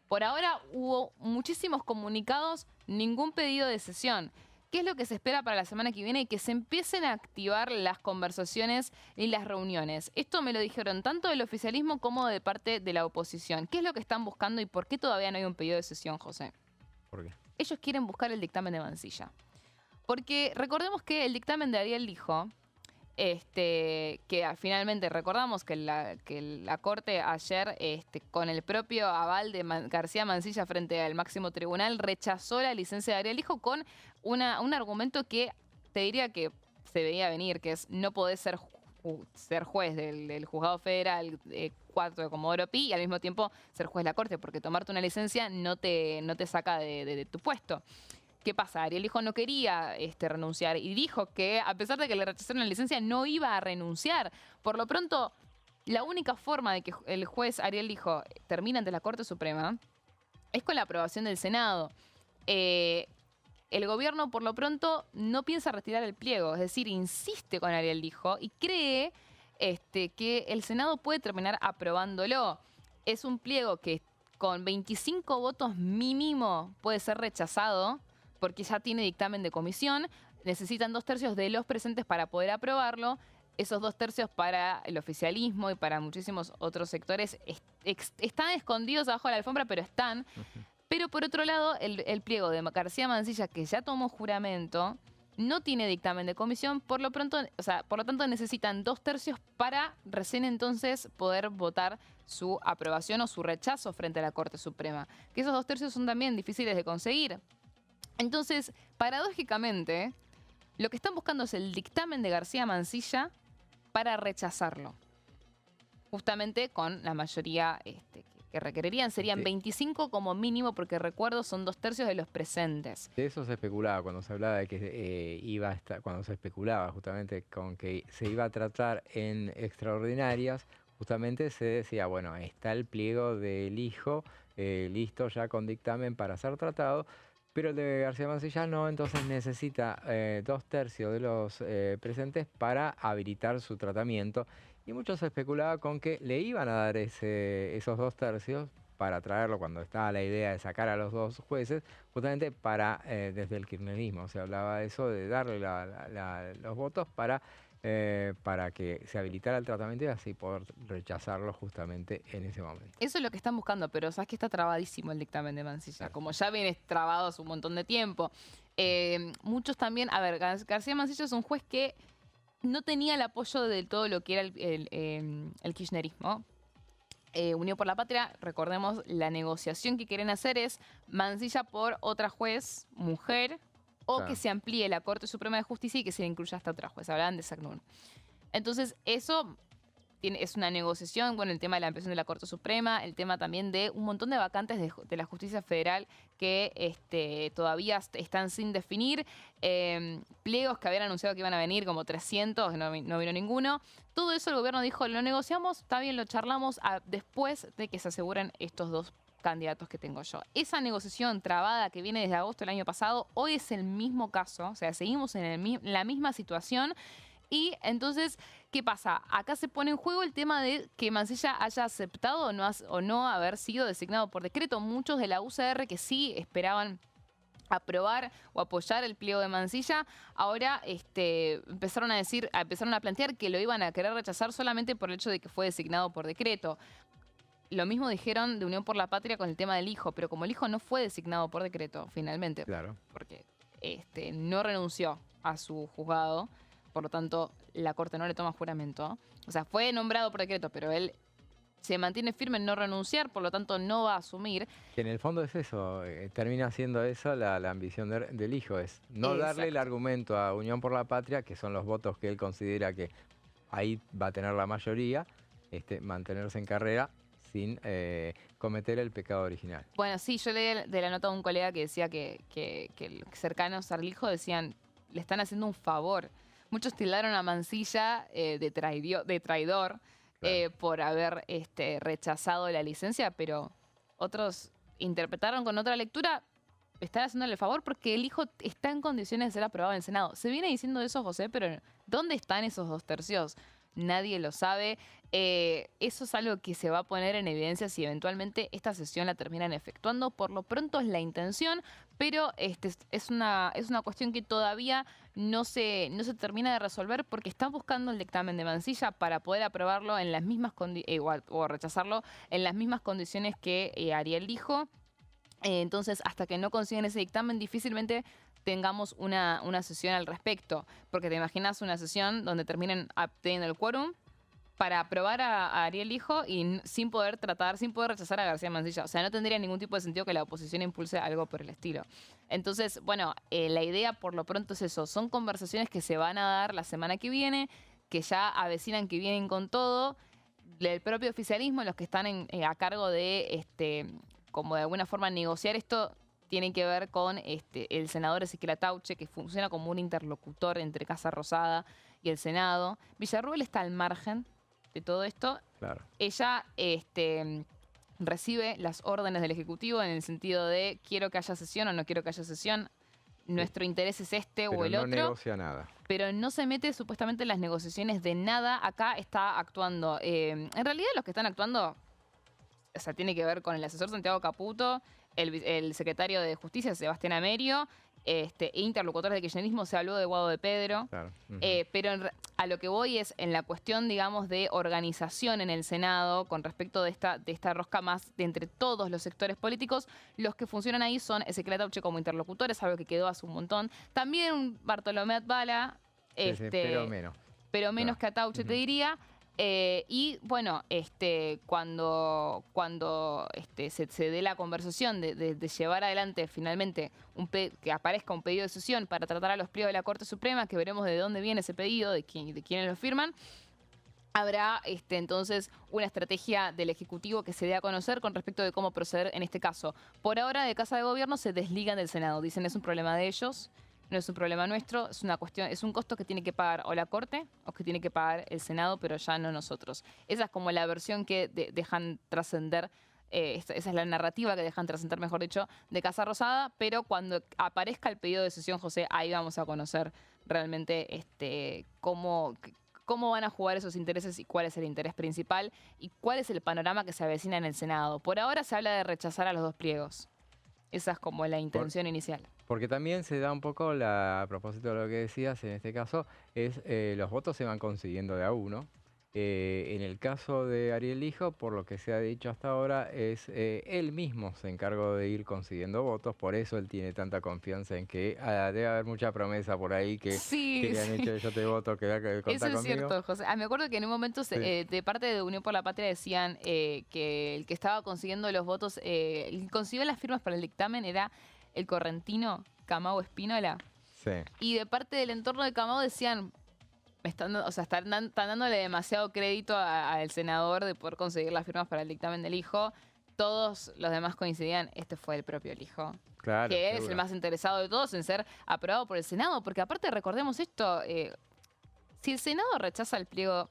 por ahora hubo muchísimos comunicados, ningún pedido de sesión. ¿Qué es lo que se espera para la semana que viene? Que se empiecen a activar las conversaciones y las reuniones. Esto me lo dijeron tanto del oficialismo como de parte de la oposición. ¿Qué es lo que están buscando y por qué todavía no hay un pedido de sesión, José? ¿Por qué? Ellos quieren buscar el dictamen de Mansilla. Porque recordemos que el dictamen de Ariel Lijo, que finalmente recordamos que la Corte ayer, con el propio aval de García Mansilla frente al máximo tribunal, rechazó la licencia de Ariel Lijo con un argumento que te diría que se veía venir, que es: no podés ser juez del juzgado federal 4 de Comodoro Pi y al mismo tiempo ser juez de la Corte, porque tomarte una licencia no te saca de tu puesto. ¿Qué pasa? Ariel Lijo no quería renunciar y dijo que, a pesar de que le rechazaron la licencia, no iba a renunciar. Por lo pronto, la única forma de que el juez Ariel Lijo termine ante la Corte Suprema es con la aprobación del Senado. El gobierno, por lo pronto, no piensa retirar el pliego, es decir, insiste con Ariel Lijo y cree que el Senado puede terminar aprobándolo. Es un pliego que con 25 votos mínimo puede ser rechazado, porque ya tiene dictamen de comisión. Necesitan 2/3 de los presentes para poder aprobarlo. Esos 2/3 para el oficialismo y para muchísimos otros sectores están escondidos abajo de la alfombra, pero están. Pero por otro lado, el pliego de García Mansilla, que ya tomó juramento, no tiene dictamen de comisión, por lo tanto necesitan 2/3 para recién entonces poder votar su aprobación o su rechazo frente a la Corte Suprema. Que esos 2/3 son también difíciles de conseguir. Entonces, paradójicamente, lo que están buscando es el dictamen de García Mansilla para rechazarlo. Justamente con la mayoría que requerirían. Serían 25 como mínimo, porque recuerdo son 2/3 de los presentes. De eso se especulaba cuando se hablaba de que cuando se especulaba justamente con que se iba a tratar en extraordinarias, justamente se decía: bueno, está el pliego del Lijo, listo ya con dictamen para ser tratado. Pero el de García Mansilla no, entonces necesita 2/3 de los presentes para habilitar su tratamiento. Y mucho se especulaba con que le iban a dar esos 2/3 para traerlo cuando estaba la idea de sacar a los dos jueces, justamente desde el kirchnerismo se hablaba de eso, de darle los votos para que se habilitara el tratamiento y así poder rechazarlo justamente en ese momento. Eso es lo que están buscando, pero sabes que está trabadísimo el dictamen de Mansilla, claro. Como ya viene trabado hace un montón de tiempo. Muchos también, a ver, García Mansilla es un juez que no tenía el apoyo de todo lo que era el kirchnerismo. Unión por la Patria, recordemos, la negociación que quieren hacer es Mansilla por otra juez, mujer, o claro, que se amplíe la Corte Suprema de Justicia y que se incluya hasta otra juez. Hablaban de SACNUR. Entonces, eso es una negociación con el tema de la ampliación de la Corte Suprema, el tema también de un montón de vacantes de la justicia federal que todavía están sin definir, pliegos que habían anunciado que iban a venir como 300, no vino ninguno. Todo eso el gobierno dijo, lo negociamos, está bien, lo charlamos después de que se aseguren estos dos candidatos que tengo yo. Esa negociación trabada que viene desde agosto del año pasado, hoy es el mismo caso, o sea, seguimos en la misma situación. Y entonces, ¿qué pasa? Acá se pone en juego el tema de que Mansilla haya aceptado o no haber sido designado por decreto. Muchos de la UCR que sí esperaban aprobar o apoyar el pliego de Mansilla, ahora empezaron a plantear que lo iban a querer rechazar solamente por el hecho de que fue designado por decreto. Lo mismo dijeron de Unión por la Patria con el tema del hijo, pero como el hijo no fue designado por decreto, finalmente, claro, porque no renunció a su juzgado, por lo tanto, la Corte no le toma juramento. O sea, fue nombrado por decreto, pero él se mantiene firme en no renunciar, por lo tanto no va a asumir. Que en el fondo es eso, termina siendo eso la ambición del hijo, es no Exacto, darle el argumento a Unión por la Patria, que son los votos que él considera que ahí va a tener la mayoría, mantenerse en carrera sin cometer el pecado original. Bueno, sí, yo leí de la nota de un colega que decía que cercanos al hijo decían, le están haciendo un favor. Muchos tildaron a Mansilla de traidor, claro, por haber rechazado la licencia, pero otros interpretaron con otra lectura, están haciéndole el favor porque el hijo está en condiciones de ser aprobado en el Senado. Se viene diciendo eso, José, pero ¿dónde están esos 2/3? Nadie lo sabe. Eso es algo que se va a poner en evidencia si eventualmente esta sesión la terminan efectuando. Por lo pronto es la intención, pero es una cuestión que todavía no se termina de resolver porque están buscando el dictamen de Mansilla para poder aprobarlo en las mismas o rechazarlo en las mismas condiciones que Ariel dijo. Entonces, hasta que no consiguen ese dictamen, difícilmente tengamos una sesión al respecto. Porque te imaginas una sesión donde terminen obteniendo el quórum para aprobar a Ariel Hijo y sin poder rechazar a García Mansilla. O sea, no tendría ningún tipo de sentido que la oposición impulse algo por el estilo. Entonces, bueno, la idea por lo pronto es eso. Son conversaciones que se van a dar la semana que viene, que ya avecinan que vienen con todo. El propio oficialismo, los que están a cargo de, como de alguna forma, negociar esto, tienen que ver con el senador Ezequiel Atauche, que funciona como un interlocutor entre Casa Rosada y el Senado. Villarruel está al margen de todo esto. Claro. Ella recibe las órdenes del Ejecutivo en el sentido de quiero que haya sesión o no quiero que haya sesión. Nuestro interés es o el otro. Pero no negocia nada. Pero no se mete supuestamente en las negociaciones de nada. Acá está actuando. En realidad los que están actuando, o sea, tiene que ver con el asesor Santiago Caputo, el secretario de Justicia, Sebastián Amerio, interlocutores de kirchnerismo, se habló de Guado de Pedro. Claro. Pero a lo que voy es en la cuestión, digamos, de organización en el Senado con respecto de esta rosca más de entre todos los sectores políticos. Los que funcionan ahí son Ezequiel Atauche como interlocutores, algo que quedó hace un montón. También Bartolomé Atbala, pero menos que Atauche, te diría. Y bueno, cuando se dé la conversación de llevar adelante finalmente que aparezca un pedido de sesión para tratar a los pliegos de la Corte Suprema, que veremos de dónde viene ese pedido, de quiénes lo firman, habrá entonces una estrategia del Ejecutivo que se dé a conocer con respecto de cómo proceder en este caso. Por ahora, de Casa de Gobierno se desligan del Senado, dicen es un problema de ellos. No es un problema nuestro, es un costo que tiene que pagar o la Corte o que tiene que pagar el Senado, pero ya no nosotros. Esa es como la versión que dejan trascender, esa es la narrativa que dejan trascender, mejor dicho, de Casa Rosada, pero cuando aparezca el pedido de sesión, José, ahí vamos a conocer realmente cómo van a jugar esos intereses y cuál es el interés principal y cuál es el panorama que se avecina en el Senado. Por ahora se habla de rechazar a los 2 pliegos. Esa es como la intención inicial. Porque también se da un poco, a propósito de lo que decías, en este caso, es los votos se van consiguiendo de a uno. En el caso de Ariel Lijo, por lo que se ha dicho hasta ahora, es él mismo se encargó de ir consiguiendo votos, por eso él tiene tanta confianza en que debe haber mucha promesa por ahí que le han hecho yo te voto, que contá Eso es conmigo. cierto, José. Me acuerdo que en un momento de parte de Unión por la Patria decían que el que estaba consiguiendo los votos, el que consiguió las firmas para el dictamen era el correntino Camao Espínola. Sí. Y de parte del entorno de Camao decían, están dándole demasiado crédito al senador de poder conseguir las firmas para el dictamen del hijo. Todos los demás coincidían, este fue el propio hijo. Claro, que seguro. es el más interesado de todos en ser aprobado por el Senado. Porque aparte recordemos esto, si el Senado rechaza el pliego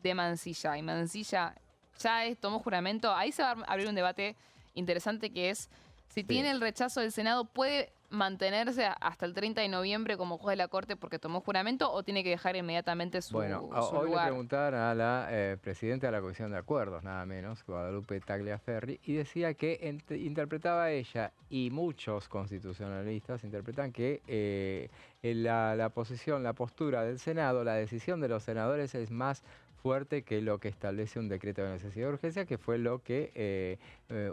de Mansilla y Mansilla ya tomó juramento, ahí se va a abrir un debate interesante que es si tiene el rechazo del Senado, ¿puede mantenerse hasta el 30 de noviembre como juez de la Corte porque tomó juramento o tiene que dejar inmediatamente su Bueno, hoy lugar? le preguntaron a la presidenta de la Comisión de Acuerdos, nada menos, Guadalupe Tagliaferri, y decía que interpretaba ella y muchos constitucionalistas interpretan que la posición, la postura del Senado, la decisión de los senadores es más fuerte que lo que establece un decreto de necesidad de urgencia, que fue lo que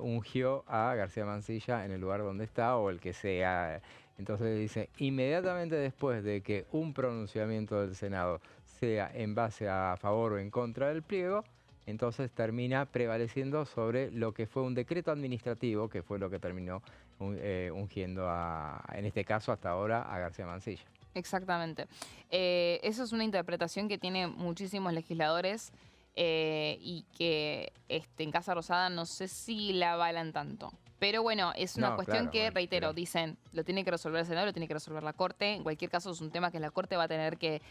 ungió a García Mansilla en el lugar donde está o el que sea. Entonces dice, inmediatamente después de que un pronunciamiento del Senado sea en base a favor o en contra del pliego, entonces termina prevaleciendo sobre lo que fue un decreto administrativo, que fue lo que terminó ungiendo en este caso hasta ahora, a García Mansilla. Exactamente. Eso es una interpretación que tienen muchísimos legisladores y que en Casa Rosada no sé si la avalan tanto. Pero bueno, es una cuestión que, reitero, dicen, lo tiene que resolver el Senado, lo tiene que resolver la Corte. En cualquier caso es un tema que la Corte va a tener que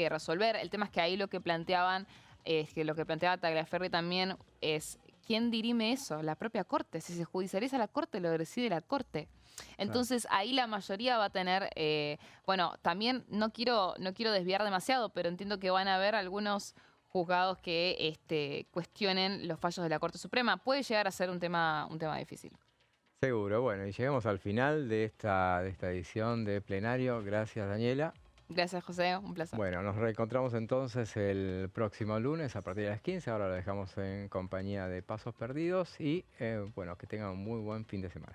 resolver. El tema es que ahí lo que planteaba Tagliaferri también es, ¿quién dirime eso? La propia Corte. Si se judicializa la Corte, lo decide la Corte. Entonces ahí la mayoría va a tener, también no quiero desviar demasiado, pero entiendo que van a haber algunos juzgados que cuestionen los fallos de la Corte Suprema. Puede llegar a ser un tema difícil. Seguro. Bueno, y llegamos al final de esta edición de Plenario. Gracias, Daniela. Gracias, José. Un placer. Bueno, nos reencontramos entonces el próximo lunes a partir de las 15. Ahora lo dejamos en compañía de Pasos Perdidos y, que tengan un muy buen fin de semana.